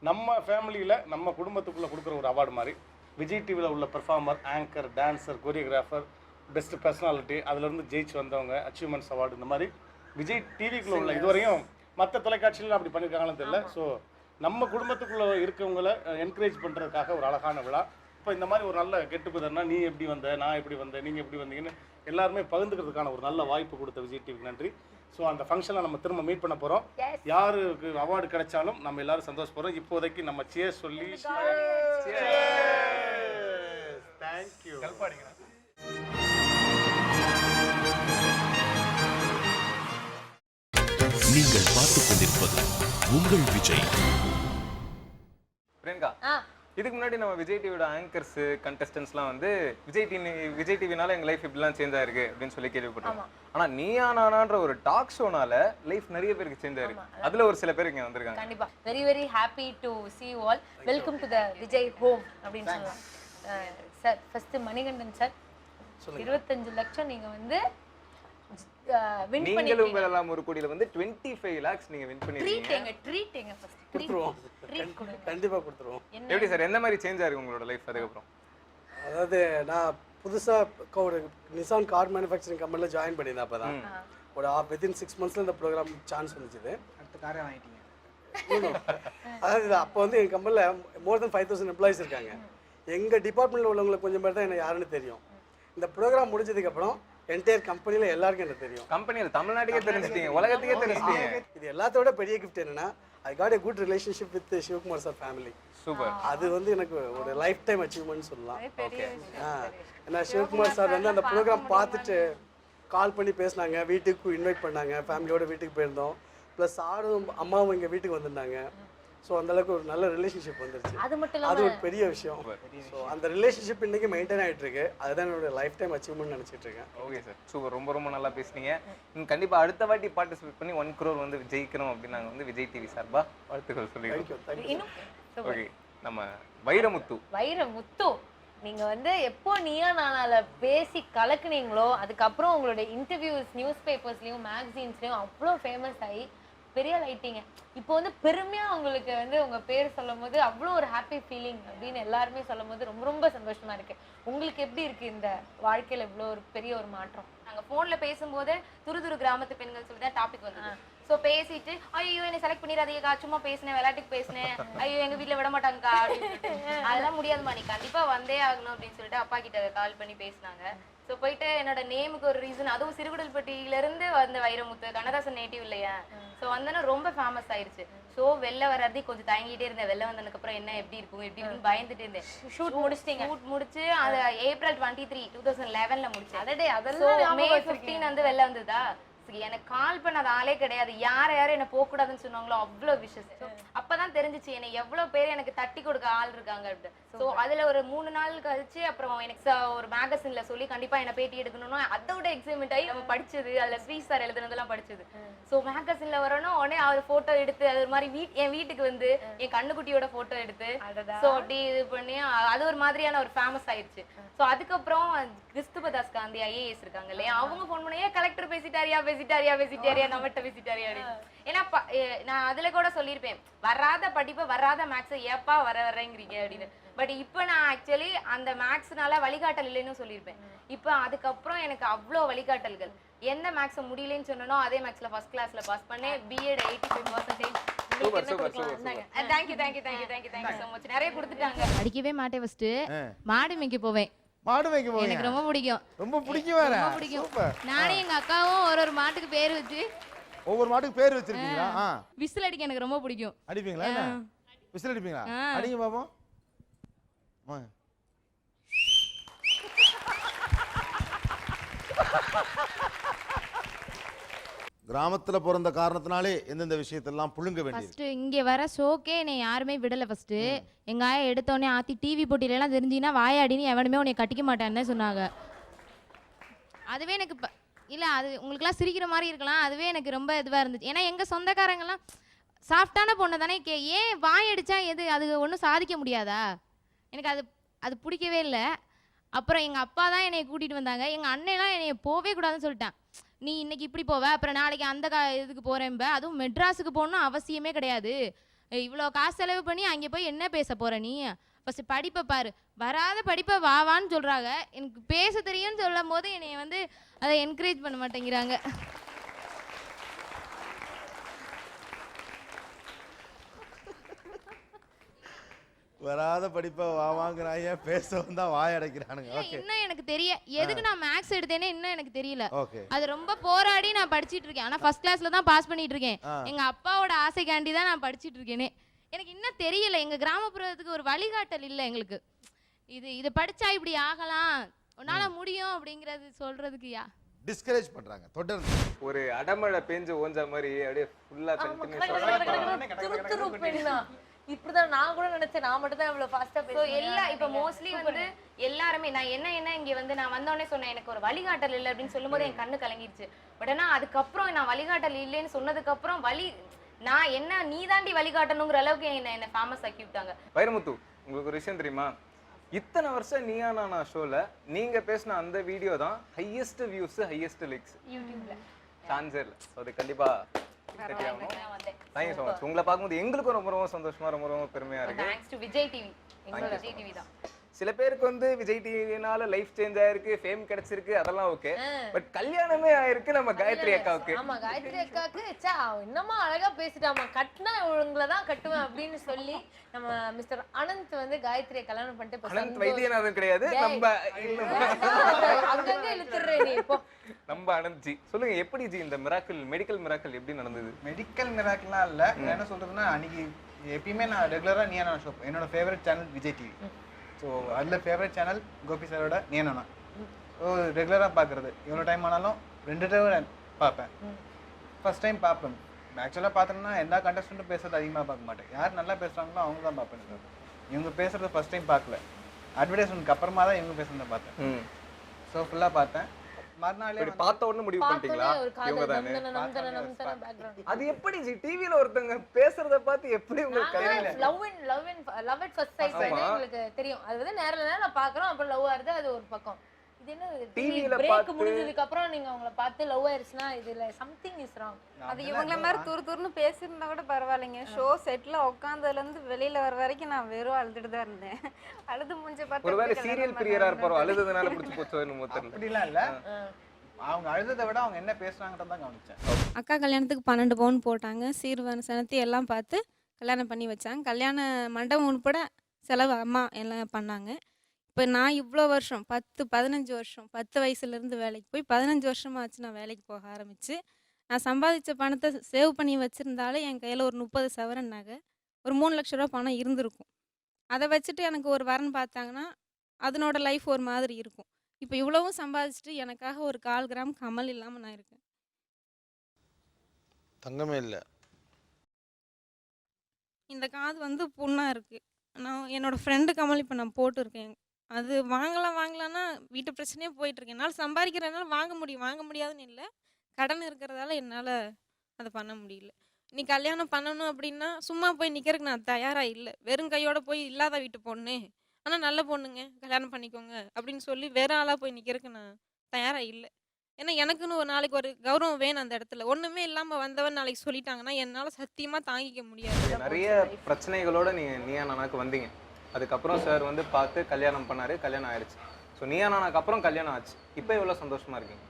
நம்ம ஃபேமிலியில் நம்ம குடும்பத்துக்குள்ளே கொடுக்குற ஒரு அவார்டு மாதிரி விஜய் டிவியில் உள்ள performer, anchor, dancer, choreographer, best personality, அதுலேருந்து ஜெயிச்சு வந்தவங்க, அச்சீவ்மெண்ட்ஸ் அவார்டு, இந்த மாதிரி விஜய் டிவிக்குள்ளே உள்ள இதுவரையும் மற்ற தொலைக்காட்சியில் அப்படி பண்ணியிருக்காங்கன்னு தெரியல. ஸோ நம்ம குடும்பத்துக்குள்ளே இருக்கவங்களை என்கரேஜ் பண்ணுறதுக்காக ஒரு அழகான விழா. இப்போ இந்த மாதிரி ஒரு நல்ல கெட்டுக்குதர்னா, நீ எப்படி வந்த, நான் எப்படி வந்தேன், நீங்கள் எப்படி வந்தீங்கன்னு எல்லாருமே பகிர்ந்துக்கிறதுக்கான ஒரு நல்ல வாய்ப்பு கொடுத்த விஜய் டிவிக்கு நன்றி. ஸோ அந்த ஃபங்க்ஷனில் நம்ம திரும்ப மீட் பண்ண போகிறோம். யாருக்கு அவார்டு கிடைச்சாலும் நம்ம எல்லாரும் சந்தோஷப்படுறோம். இப்போதைக்கு நம்ம சேஸ் சொல்லி தேங்க்யூ. நீங்கள் பார்த்துக் கொண்டிருப்பது உங்கள் விஜய். பிரியங்கா, இதுக்கு முன்னாடி நம்ம விஜய் டிவியோட ஆங்கர்ஸ், கண்டஸ்டன்ஸ்லாம் வந்து விஜய் டிவினால எங்கள் லைஃப் இப்படிலாம் சேஞ்ச் ஆயிருக்கு அப்படின்னு சொல்லி கேள்விப்பட்டோம். ஆனால் நீயா நானான்ற ஒரு டாக் ஷோனால லைஃப் நிறைய பேருக்கு சேஞ்ச் ஆயிருக்கு. அதில் ஒரு சில பேர் இங்கே வந்திருக்காங்க. கண்டிப்பா very very happy to see you all. Welcome to the Vijay home அப்படின்னு சொல்லலாம். சார் ஃபர்ஸ்ட் மணிகண்டன் சார், 25 லட்சம் நீங்க வந்து வின் நீங்களும் உங்களெல்லாம் ஒரு கோடியில வந்து 25 lakhs நீங்க வின் பண்ணிருக்கீங்க. ட்ரீட் ஃபர்ஸ்ட் கொடுத்துருவோம். கண்டிப்பா கொடுத்துருவோம். எப்படி சார், எந்த மாதிரி சேஞ்ச் ஆயிருக்கு உங்களோட லைஃப் அதுக்கப்புறம்? அதாவது நான் புதுசாக ஒரு நிசான் கார் மேனுஃபேக்சரிங் கம்பெனியில் ஜாயின் பண்ணியிருந்தேன். அப்போ தான் ஒரு வித்தின் 6 monthsல இந்த ப்ரோக்ராம் சான்ஸ் வந்துச்சு. அடுத்த காரே வாங்கிட்டீங்க. அதாவது அப்போ வந்து எங்கள் கம்பெனியில் மோர் தென் 5000 எம்ப்ளாயிஸ் இருக்காங்க. எங்கள் டிபார்ட்மெண்ட்டில் உள்ளவங்களுக்கு கொஞ்சம் பேர் தான் என்ன யாருன்னு தெரியும். இந்த ப்ரோக்ராம் முடிஞ்சதுக்கப்புறம் என்டையர் கம்பெனியில் எல்லாருக்கும் என்ன தெரியும். கம்பெனியில் தமிழ்நாட்டுக்கே தெரிஞ்சிட்டீங்க, உலகத்துக்கே தெரிஞ்சிட்டீங்க. இது எல்லாத்தோட பெரிய கிஃப்ட் என்னன்னா, I got a good relationship with Sivakumar sir family. Super. அது வந்து எனக்கு ஒரு லைஃப் டைம் அச்சீவ்மெண்ட் சொல்லலாம். ஏன்னா சிவகுமார் சார் வந்து அந்த ப்ரோக்ராம் பார்த்துட்டு கால் பண்ணி பேசினாங்க, வீட்டுக்கு இன்வைட் பண்ணாங்க, ஃபேமிலியோட வீட்டுக்கு போயிருந்தோம். ப்ளஸ் சாரும் அம்மாவும் எங்கள் வீட்டுக்கு வந்திருந்தாங்க. ஸோ அந்தளவுக்கு ஒரு நல்ல ரிலேஷன்ஷிப் வந்துருச்சு. அது மட்டும் அது ஒரு பெரிய விஷயம். ஸோ அந்த ரிலேஷன்ஷிப் இன்னைக்கு மெயின்டைன் ஆகிட்டு இருக்கு. அதுதான் என்னோட லைஃப் டைம் அச்சீவ்மெண்ட் நினச்சிட்டு இருக்கேன். Okay sir, super. ரொம்ப ரொம்ப நல்லா பேசுனீங்க. கண்டிப்பாக அடுத்த வாட்டி பார்ட்டிசிபேட் பண்ணி 1 crore வந்து ஜெயிக்கணும் அப்படின்னு நாங்கள் வந்து விஜய் டிவி சார்பாக வாழ்த்துக்கள் சொல்லிடுறோம். ஓகே, நம்ம வைரமுத்து நீங்க வந்து எப்போ நீயா நானால பேசி கலக்குனீங்களோ அதுக்கப்புறம் உங்களோட இன்டர்வியூஸ் நியூஸ் பேப்பர்ஸ்லயும் மேகசின்ஸ்லயும் அவ்வளோ ஃபேமஸ் ஆகி பெரிய லைட்டிங்க. இப்போ வந்து பெருமையா உங்களுக்கு வந்து உங்க பேர் சொல்லும் போது அவ்வளோ ஒரு ஹாப்பி ஃபீலிங் அப்படின்னு எல்லாருமே சொல்லும் போது ரொம்ப ரொம்ப சந்தோஷமா இருக்கு. உங்களுக்கு எப்படி இருக்கு இந்த வாழ்க்கையில இவ்வளோ ஒரு பெரிய ஒரு மாற்றம்? நாங்கள் ஃபோனில் பேசும்போது துரு கிராமத்து பெண்கள் சொல்லி தான் டாபிக் வந்தது. ஸோ பேசிட்டு ஐயோ என்னை செலக்ட் பண்ணிடாதீங்கக்கா, சும்மா பேசினேன், விளையாட்டுக்கு பேசினேன், ஐயோ எங்கள் வீட்டில் விட மாட்டாங்கக்கா அப்படின்னு. அதெல்லாம் முடியாதுமா, நீ கண்டிப்பாக வந்தே ஆகணும் அப்படின்னு சொல்லிட்டு அப்பா கிட்ட கால் பண்ணி பேசினாங்க. ஸோ போயிட்டு என்னோட நேமுக்கு ஒரு ரீசன், அதுவும் சிறுகுடல்பட்டியிலேருந்து வந்த வைரமுத்து, கண்ணதாசன் நேட்டிவ் இல்லையா, ஸோ வந்தோன்னா ரொம்ப ஃபேமஸ் ஆயிடுச்சு. ஸோ வெளில வர்றது கொஞ்சம் தயங்கிட்டே இருந்தேன். வெளில வந்ததுக்கப்புறம் என்ன எப்படி இருக்குன்னு பயந்துட்டு இருந்தேன். ஷூட் முடிச்சு அது April 23, 2011 முடிச்சேன். அதெல்லாம் May 15 வந்து வெளில வந்ததா. எனக்கு கால் பண்ணாத ஆளே கிடையாது. யாரும் என்ன போக கூடாதுன்னு சொன்னாங்களோ அவ்வளோ விஷஸ். அப்பதான் தெரிஞ்சிச்சு என்ன எவ்வளவு பேர் எனக்கு தட்டி கொடுக்க ஆள் இருக்காங்க அப்படின்னு. ஸோ அதுல ஒரு 3 நாள் கழிச்சு அப்புறம் எனக்கு ஒரு மேகசின்ல சொல்லி கண்டிப்பா என்ன பேட்டி எடுக்கணும்னா அதோட எக்ஸைட்மெண்ட் ஆகி நம்ம படிச்சது அதுல ஸ்ரீ சார் எழுதுனதெல்லாம் படிச்சது. ஸோ மேகசின்ல வரணும் உடனே அவர் போட்டோ எடுத்து அது ஒரு மாதிரி என் வீட்டுக்கு வந்து என் கண்ணுக்குட்டியோட போட்டோ எடுத்து ஸோ அப்படி இது பண்ணி அது ஒரு மாதிரியான ஒரு ஃபேமஸ் ஆயிடுச்சு. ஸோ அதுக்கப்புறம் கிறிஸ்துபதாஸ் காந்தி IAS இருக்காங்க இல்லையா, அவங்க ஃபோன் பண்ணி கலெக்டர் பேசிட்டாரியா நம்மகிட்ட பேசிட்டாரியா. ஏன்னா நான் அதுல கூட சொல்லியிருப்பேன், வராத படிப்பு வராத மேக்ஸ் ஏப்பா வரேங்கிறீங்க அப்படின்னு. பட் இப்போ நான் ஆக்சுவலி அந்த மேக்ஸ்னால வழிகாட்டல் இல்லைன்னு சொல்லியிருப்பேன். இப்போ அதுக்கப்புறம் எனக்கு அவ்வளோ வழிகாட்டல்கள். எந்த மேக்ஸை முடியலன்னு சொன்னனோ அதே மேக்ஸ்ல ஃபர்ஸ்ட் கிளாஸ்ல பாஸ் பண்ணேன். BEd 85%. Thank you so much. நிறைய கொடுத்துட்டாங்க. அடிக்கவே மாட்டேன். ஃபர்ஸ்ட் மாடு மேய்க்க போவேன். எனக்கு ரொம்ப பிடிக்கும். ரொம்ப பிடிக்கும் வேற. ரொம்ப பிடிக்கும். நானே எங்க அக்காவும் ஒரு மாட்டுக்கு பேர் வச்சு ஒவ்வொரு மாட்டுக்கு பேர் வச்சிருக்கீங்களா? விசில் அடிக்க எனக்கு ரொம்ப பிடிக்கும். அடிப்பீங்களா? என்ன விசில் அடிப்பீங்களா? அடிங்க பாப்போம். கிராமத்துல பிறந்த காரணத்தினாலே எந்தெந்த விஷயத்தெல்லாம் புழுங்க வேண்டியது. ஃபர்ஸ்ட் இங்க வர ஷோக்கே என்னை யாருமே விடல. ஃபர்ஸ்ட் எங்க ஆயா எடுத்தோடனே ஆத்தி டிவி போட்டியில எல்லாம் தெரிஞ்சிங்கன்னா வாயாடின்னு எவனுமே உன்னை கட்டிக்க மாட்டான்னு சொன்னாங்க. அதுவே எனக்கு இல்ல அது உங்களுக்குலாம் சிரிக்கிற மாதிரி இருக்கலாம், அதுவே எனக்கு ரொம்ப இதுவா இருந்துச்சு. ஏன்னா எங்க சொந்தக்காரங்கெல்லாம் சாஃப்டான பொண்ணை தானே ஏன் வாய் அடிச்சா எது அது ஒன்றும் சாதிக்க முடியாதா? எனக்கு அது பிடிக்கவே இல்லை. அப்புறம் எங்கள் அப்பா தான் என்னை கூட்டிகிட்டு வந்தாங்க. எங்கள் அண்ணெல்லாம் என்னை போவே கூடாதுன்னு சொல்லிட்டேன். நீ இன்னைக்கு இப்படி போவ, அப்புறம் நாளைக்கு அந்த இதுக்கு போகிறேன்ப. அதுவும் மெட்ராஸுக்கு போகணும்னு அவசியமே கிடையாது. இவ்வளோ காசு செலவு பண்ணி அங்கே போய் என்ன பேச போகிற நீ? ஃபஸ்ட்டு படிப்பை பாரு. வராத படிப்பை வான்னு சொல்கிறாங்க. எனக்கு பேச தெரியும்னு சொல்லும் போது என்னை வந்து அதை என்கரேஜ் பண்ண மாட்டேங்கிறாங்க. வராத படிப்பை வாங்குறாங்க, பேச வந்தா வாய் அடைக்கிறானுங்க. இன்னும் எனக்கு தெரிய எதுக்கு நான் மேக்ஸ் எடுத்தேனே இன்னும் எனக்கு தெரியல. அது ரொம்ப போராடி நான் படிச்சிட்டு இருக்கேன். ஆனா ஃபர்ஸ்ட் கிளாஸ்ல தான் பாஸ் பண்ணிட்டு இருக்கேன். எங்க அப்பாவோட ஆசைக்காண்டி தான் நான் படிச்சிட்டு இருக்கேனே. எனக்கு இன்னும் தெரியல. எங்க கிராமப்புறத்துக்கு ஒரு வழிகாட்டல் இல்லை எங்களுக்கு. இது படிச்சா இப்படி ஆகலாம், உன்னால முடியும் அப்படிங்கறது சொல்றதுக்குயா டிஸ்கரேஜ் பண்றாங்க. தொடர்ந்து ஒரு அடமழை பேஞ்சு ஓஞ்ச மாதிரி அப்படியே ஃபுல்லா கண்டினியூஸா இப்படிதான் நான் கூட நினைச்சேன். நான் மட்டும் தான் இவ்வளவு ஃபாஸ்டா பேசுறேன். எல்லா இப்ப மோஸ்ட்லி வந்து எல்லாருமே நான் என்ன இங்க வந்து நான் வந்தோடனே சொன்னேன் எனக்கு ஒரு வழிகாட்டல் இல்லை அப்படின்னு சொல்லும்போது என் கண்ணு கலங்கிடுச்சு. பட் ஆனா அதுக்கப்புறம் நான் வழிகாட்டல் இல்லைன்னு சொன்னதுக்கு அப்புறம் நான் என்ன நீ தாண்டி வழிகாட்டணுங்கிற அளவுக்கு என்ன ஃபேமஸ் ஆக்கி விட்டாங்க. வைரமுத்து, உங்களுக்கு ஒரு விஷயம் தெரியுமா? இத்தனை வருஷம் நீயா நானா ஷோல நீங்க பேசின அந்த வீடியோ தான் ஹையஸ்ட் வியூஸ் ஹையஸ்ட் லைக்ஸ் யூடியூப்ல. சான்ஸே இல்லை. அது கண்டிப்பா தேங்க்யூ ஸோ மச். உங்களை பார்க்கும்போது எங்களுக்கும் ரொம்ப ரொம்ப சந்தோஷமா ரொம்ப பெருமையா இருக்கு. Thanks to Vijay TV. எங்களோட விஜய் டிவி தான். சில பேருக்கு வந்து விஜய் டிவினால லைஃப் சேஞ்ச் ஆயிருக்கு, ஃபேம் கிடைச்சிருக்கு, அதெல்லாம் ஓகே. பட் கல்யாணமே ஆயிருக்கு நம்ம காயத்ரி அக்காவுக்கு. ஆமா, காயத்ரி அக்காவுக்கு என்னமா அழகா பேசிட்டாமா, கட்டினா இவங்களை தான் கட்டுவேன் அப்படின்னு சொல்லி நம்ம மிஸ்டர் அனந்த் வந்து காயத்ரியை கல்யாணம் பண்ணிட்டு அனந்த் வைத்தியநாதன் கிடையாது, நம்ம அங்கங்க இழுத்துறேன் நீ இப்போ. நம்ம அனந்த் ஜி சொல்லுங்க, எப்படி ஜி இந்த மிராக்கிள் மெடிக்கல் மிராக்கிள் எப்படி நடந்தது? மெடிக்கல் மிராக்கிள்லாம் இல்லை. நான் என்ன சொல்றதுன்னா, அன்னைக்கு எப்பயுமே நான் ரெகுலராக நீனா ஷோ, என்னோட favourite channel Vijay TV. So அதில் ஃபேவரட் சேனல் கோபி சாரோட நீனா. ஸோ ரெகுலராக பார்க்குறது, எவ்வளோ டைம் ஆனாலும் 2 தடவை பார்ப்பேன். ஃபர்ஸ்ட் டைம் பார்ப்பேன். ஆக்சுவலாக பார்த்தோம்னா எல்லா கண்டஸ்டண்ட்டும் பேசுறது அதிகமாக பார்க்க மாட்டேன். யார் நல்லா பேசுகிறாங்களோ அவங்க தான் பார்ப்பேன் சார். இவங்க பேசுகிறத ஃபஸ்ட் டைம் பார்க்கல, அட்வர்டைஸ்மெண்ட்க்கு அப்புறமா தான் இவங்க பேசுகிறத பார்த்தேன். ஸோ ஃபுல்லாக பார்த்தேன். மறுநாளே பார்த்த உடனே முடிவு பண்ணிட்டீங்களா இவங்க தானே? அது எப்படி ஜி டிவில ஒருத்தங்க பேசுறத பார்த்து எப்படி உங்களுக்கு தெரியல? லவ் அட் ஃபர்ஸ்ட் சைட் உங்களுக்கு தெரியும். அது வந்து நேரல நான் பார்க்கறோம், அப்புறம் லவ் ஆறுது, அது ஒரு பக்கம். இது என்ன டிவில பிரேக் முடிஞ்சதுக்கு அப்புறம் நீங்க அவங்கள பார்த்து லவ் ஆயிருச்சுனா இதுல சம்திங் இஸ் ராங். அது இவங்கள மாதிரி துருதுருன்னு பேசியிருந்தா கூட பரவாயில்லைங்க. ஷோ செட்ல உட்கார்ந்ததுல இருந்து வெளியில வர வரைக்கும் நான் வெறும் அழுதுட்டு தான் இருந்தேன். அழுது மூஞ்ச பார்த்து ஒருவேளை சீரியல் பிரியரா இருப்பாரோ, அழுதுதனால பிடிச்சு போச்சோ என்னமோ தெரியல. அப்படிலாம் இல்ல, அவங்க அழுததை விட அவங்க என்ன பேசுறாங்கன்றத தான் கவனிச்சேன். அக்கா கல்யாணத்துக்கு 12 பவுன் போட்டாங்க. சீர்வரிசை சனத்தி எல்லாம் பார்த்து கல்யாணம் பண்ணி வச்சாங்க. கல்யாண மண்டபம் உட்பட செலவு அம்மா எல்லாம் பண்ணாங்க. இப்போ நான் இவ்வளோ வருஷம் 10-15 வருஷம் 10 வயசுலேருந்து வேலைக்கு போய் 15 வருஷமாக ஆச்சு நான் வேலைக்கு போக ஆரம்பித்து. நான் சம்பாதிச்ச பணத்தை சேவ் பண்ணி வச்சுருந்தாலும் என் கையில் ஒரு 30 சவரன் நகை, ஒரு 3 லட்ச ரூபா பணம் இருந்திருக்கும். அதை வச்சுட்டு எனக்கு ஒரு வரன் பார்த்தாங்கன்னா அதனோட லைஃப் ஒரு மாதிரி இருக்கும். இப்போ இவ்வளவும் சம்பாதிச்சுட்டு எனக்காக ஒரு 1/4 கிராம் கமல் இல்லாமல் நான் இருக்கேன். தங்கமே இல்லை. இந்த காது வந்து புண்ணாக இருக்குது. நான் என்னோடய ஃப்ரெண்டு கமல் இப்போ நான் போட்டிருக்கேன். அது வாங்கலான்னா வீட்டு பிரச்சனையே போயிட்டுருக்கு. என்னால் சம்பாதிக்கிறதுனால வாங்க முடியாதுன்னு இல்லை, கடன் இருக்கிறதால என்னால் அதை பண்ண முடியல. நீ கல்யாணம் பண்ணணும் அப்படின்னா சும்மா போய் நிற்கிறதுக்கு நான் தயாராக இல்லை. வெறும் கையோடு போய் இல்லாத வீட்டு பொண்ணு, ஆனால் நல்ல பொண்ணுங்க கல்யாணம் பண்ணிக்கோங்க அப்படின்னு சொல்லி வேற ஆளாக போய் நிற்கிறதுக்கு நான் தயாராக இல்லை. ஏன்னா எனக்குன்னு ஒரு நாளைக்கு ஒரு கௌரவம் வேணும் அந்த இடத்துல. ஒன்றுமே இல்லாமல் வந்தவன் நாளைக்கு சொல்லிட்டாங்கன்னா என்னால் சத்தியமாக தாங்கிக்க முடியாது. நிறைய பிரச்சனைகளோட நீயா நானாக்கு வந்தீங்க. அதுக்கப்புறம் சார் வந்து பார்த்து கல்யாணம் பண்ணாரு, கல்யாணம் ஆயிடுச்சு. ஸோ நீயா நானாக்கு அப்புறம் கல்யாணம் ஆச்சு. இப்போ எவ்வளோ சந்தோஷமா இருக்கீங்க?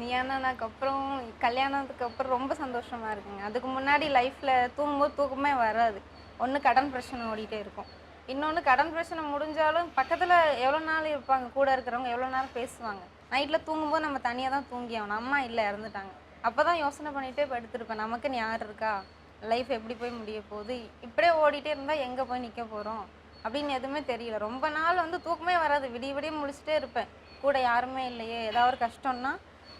நீயானாக்கு அப்புறம் கல்யாணத்துக்கு அப்புறம் ரொம்ப சந்தோஷமா இருக்குங்க. அதுக்கு முன்னாடி லைஃப்பில் தூங்கும்போது தூக்கமே வராது. ஒன்று கடன் பிரச்சனை ஓடிட்டே இருக்கும், இன்னொன்று கடன் பிரச்சனை முடிஞ்சாலும் பக்கத்தில் எவ்வளோ நாள் இருப்பாங்க, கூட இருக்கிறவங்க எவ்வளோ நேரம் பேசுவாங்க. நைட்டில் தூங்கும்போது நம்ம தனியாக தான் தூங்கி ஆகணும். அம்மா இல்லை, இறந்துட்டாங்க. அப்போ தான் யோசனை பண்ணிகிட்டே படுத்துருப்பேன், நமக்குன்னு யார் இருக்கா, லைஃப் எப்படி போய் முடிய போகுது, இப்படியே ஓடிட்டே இருந்தால் எங்கே போய் நிற்க போகிறோம் அப்படின்னு எதுவுமே தெரியல. ரொம்ப நாள் வந்து தூக்கமே வராது, விடிய முடிச்சுட்டே இருப்பேன். கூட யாருமே இல்லையே, ஏதாவது ஒரு கஷ்டம்னா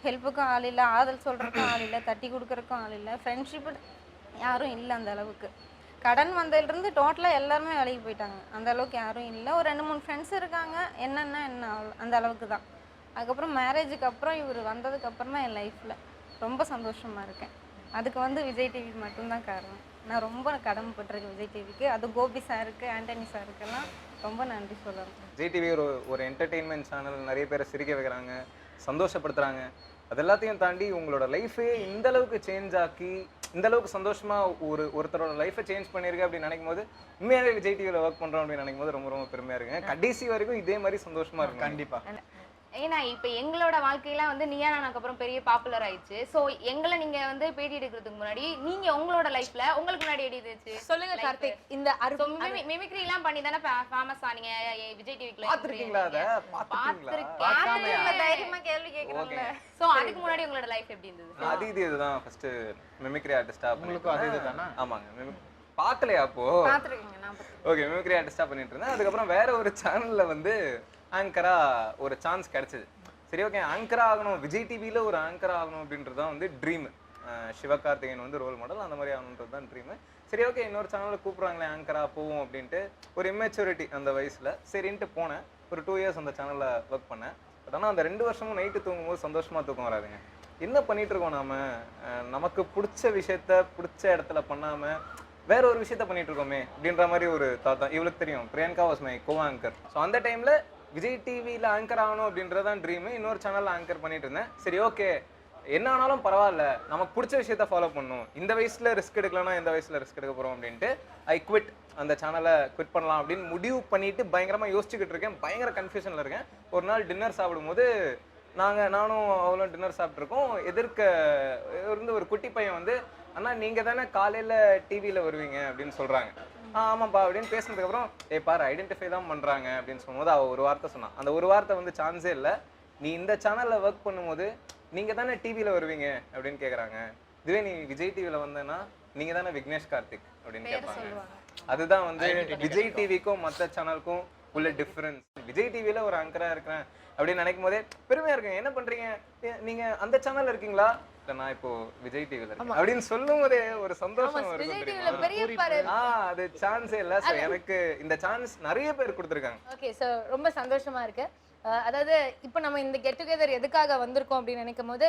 ஹெல்ப்புக்கும் ஆள் இல்லை, ஆதல் சொல்கிறதுக்கும் ஆள் இல்லை, தட்டி கொடுக்குறதுக்கும் ஆள் இல்லை, ஃப்ரெண்ட்ஷிப்பு யாரும் இல்லை அந்த அளவுக்கு. கடன் வந்ததுலேருந்து டோட்டலாக எல்லாருமே வேலைக்கு போயிட்டாங்க, அந்த அளவுக்கு யாரும் இல்லை. ஒரு 2-3 ஃப்ரெண்ட்ஸ் இருக்காங்க, என்னென்னா என்ன அந்த அளவுக்கு தான். அதுக்கப்புறம் மேரேஜுக்கு அப்புறம் இவர் வந்ததுக்கப்புறம் தான் என் லைஃப்பில் ரொம்ப சந்தோஷமாக இருக்கேன். அதுக்கு வந்து விஜய் டிவி மட்டும்தான் காரணம். நான் ரொம்ப கடமைப்பட்டிருக்கேன் விஜய் டிவிக்கு. அது கோபி சாருக்கு, ஆண்டனி சாருக்கெல்லாம் ரொம்ப நன்றி சொல்லணும். விஜய் டிவி ஒரு என்டர்டெயின்மெண்ட் சேனல், நிறைய பேரை சிரிக்க வைக்கிறாங்க, சந்தோஷப்படுத்துகிறாங்க. அது எல்லாத்தையும் தாண்டி உங்களோட லைஃபே இந்த அளவுக்கு சேஞ்ச் ஆக்கி இந்த அளவுக்கு சந்தோஷமாக ஒருத்தரோட லைஃப்பை சேஞ்ச் பண்ணியிருக்கு அப்படின்னு நினைக்கும் போது, உண்மையாகவே விஜய் டிவியில் ஒர்க் பண்ணுறோம் அப்படின்னு நினைக்கும் போது ரொம்ப பெருமையாக இருக்குங்க. கடைசி வரைக்கும் இதே மாதிரி சந்தோஷமாக இருக்கும். கண்டிப்பாக. ஏன்னா இப்போ எங்களோட வாழ்க்கையெல்லாம் வந்து நீயா நானாக்கு அப்புறம் பெரிய பாப்புலர் ஆயிடுச்சு. ஸோ எங்களை நீங்க வந்து பேட்டி எடுக்கிறதுக்கு முன்னாடி நீங்க உங்களோட லைஃப்ல உங்களுக்கு முன்னாடி எப்படி இருந்துச்சு சொல்லுங்க கார்த்திக். இந்த மிமிக்ரி எல்லாம் பண்ணி தானே ஃபேமஸ் ஆனீங்க விஜய் டிவிக்குள்ள. பாத்துருக்கீங்களா? அதை பாத்துருக்கேன், தைரியமா கேள்வி கேக்குறீங்க. ஸோ அதுக்கு முன்னாடி உங்களோட லைஃப் எப்படி இருந்தது? அது இதுதான் ஃபர்ஸ்ட் மிமிக்ரி ஆர்டிஸ்டா. உங்களுக்கும் அது இதுதானா? ஆமாங்க. பார்க்கலையா அப்போ? பாத்துருக்கீங்க நான். ஓகே, மிமிக்ரி ஆர்டிஸ்டா பண்ணிட்டு இருந்தேன். அதுக்கப்புறம் வேற ஒரு சேனல்ல வந்து ஆங்கரா ஒரு சான்ஸ் கிடைச்சது. சரி, ஓகே, ஆங்கரா ஆகணும், விஜய் டிவியில் ஒரு ஆங்கரா ஆகணும் அப்படின்றது தான் வந்து ட்ரீமு. சிவகார்த்திகேயன் வந்து ரோல் மாடல், அந்த மாதிரி ஆகணுன்றது தான் ட்ரீமு. சரி, ஓகே, இன்னொரு சேனலில் கூப்பிட்றாங்களே ஆங்கரா போவோம் அப்படின்ட்டு ஒரு இம்மெச்சூரிட்டி அந்த வயசில் சரின்ட்டு போனேன். ஒரு 2 இயர்ஸ் அந்த சேனலில் ஒர்க் பண்ணேன். பட் ஆனால் அந்த 2 வருஷமும் நைட்டு தூங்கும்போது சந்தோஷமாக தூக்கம் வராதுங்க. என்ன பண்ணிகிட்டு இருக்கோம் நாம, நமக்கு பிடிச்ச விஷயத்த பிடிச்ச இடத்துல பண்ணாமல் வேற ஒரு விஷயத்த பண்ணிட்டு இருக்கோமே அப்படின்ற மாதிரி ஒரு தாத்தா. இவளுக்கு தெரியும், Priyanka was my co anchor. So அந்த டைமில் விஜய் டிவியில் ஆங்கர் ஆகணும் அப்படின்றதான் ட்ரீமு. இன்னொரு சேனலில் ஆங்கர் பண்ணிட்டு இருந்தேன். சரி, ஓகே, என்ன ஆனாலும் பரவாயில்ல, நமக்கு பிடிச்ச விஷயத்த ஃபாலோ பண்ணணும். இந்த வயசில் ரிஸ்க் எடுக்கலன்னா இந்த வயசில் ரிஸ்க் எடுக்க போகிறோம் அப்படின்ட்டு ஐ குவிட். அந்த சேனலை குவிட் பண்ணலாம் அப்படின்னு முடிவு பண்ணிட்டு பயங்கரமாக யோசிச்சுக்கிட்டு இருக்கேன். பயங்கர கன்ஃபியூஷனில் இருக்கேன். ஒரு நாள் டின்னர் சாப்பிடும்போது நானும் அவ்வளோ டின்னர் சாப்பிட்ருக்கோம். எதிர்க்க இருந்து ஒரு குட்டி பையன் வந்து, அண்ணா நீங்கள் தானே காலையில் டிவியில் வருவீங்க அப்படின்னு சொல்கிறாங்க. ஆமாப்பா அப்படின்னு பேசினதுக்கப்புறம், பாரு ஐடென்டிஃபை தான் பண்ணுறாங்க அப்படின்னு சொல்லும்போது அவள் ஒரு வார்த்தை சொன்னான். அந்த ஒரு வார்த்தை வந்து சான்ஸே இல்லை. நீ இந்த சேனலில் ஒர்க் பண்ணும்போது நீங்கள் தானே டிவியில் வருவீங்க அப்படின்னு கேட்குறாங்க. இதுவே நீ விஜய் டிவியில் வந்தேன்னா நீங்கள் தானே விக்னேஷ் கார்த்திக் அப்படின்னு கேட்பாங்க. அதுதான் வந்து விஜய் டிவிக்கும் மற்ற சேனலுக்கும் உள்ள டிஃப்ரென்ஸ். விஜய் டிவியில் ஒரு ஆங்கராக இருக்கிறேன் அப்படின்னு நினைக்கும் போதே பெருமையாக இருக்குங்க. என்ன பண்ணுறீங்க நீங்கள், அந்த சேனலில் இருக்கீங்களா? நான் இப்போ விஜய் டிவில இருக்கேன் அப்படின்னு சொல்லும் போதே ஒரு சந்தோஷம் வரும் விஜய் டிவில பெரிய பாரு. அது சான்ஸே இல்ல. சோ எனக்கு இந்த சான்ஸ் நிறைய பேர் கொடுத்திருக்காங்க. ஓகே, சோ ரொம்ப சந்தோஷமா இருக்கு. அதாவது இப்போ நம்ம இந்த கெட் டுகெதர் எதுக்காக வந்திருக்கோம் அப்படின்னு நினைக்கும் போது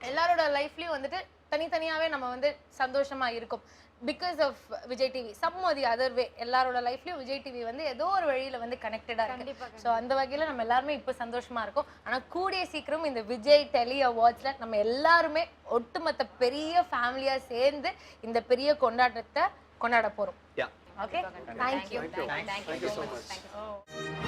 எல்லாரோட லைஃப்லயும் வந்துட்டு தனித்தனியாவே நம்ம வந்து சந்தோஷமா இருக்கும். Because of Vijay TV some or the other way எல்லாரோட லைஃப்லயும் விஜய் டிவி வந்து ஏதோ ஒரு வழியில வந்து கனெக்டடா இருக்கு. ஸோ அந்த வகையில நம்ம எல்லாருமே இப்போ சந்தோஷமா இருக்கோம். ஆனா கூடிய சீக்கிரம் இந்த விஜய் டெலி அவார்ட்ஸ்ல நம்ம எல்லாருமே ஒட்டுமொத்த பெரிய ஃபேமிலியா சேர்ந்து இந்த பெரிய கொண்டாட்டத்தை கொண்டாட போறோம். Okay, thank you. Thank you so much.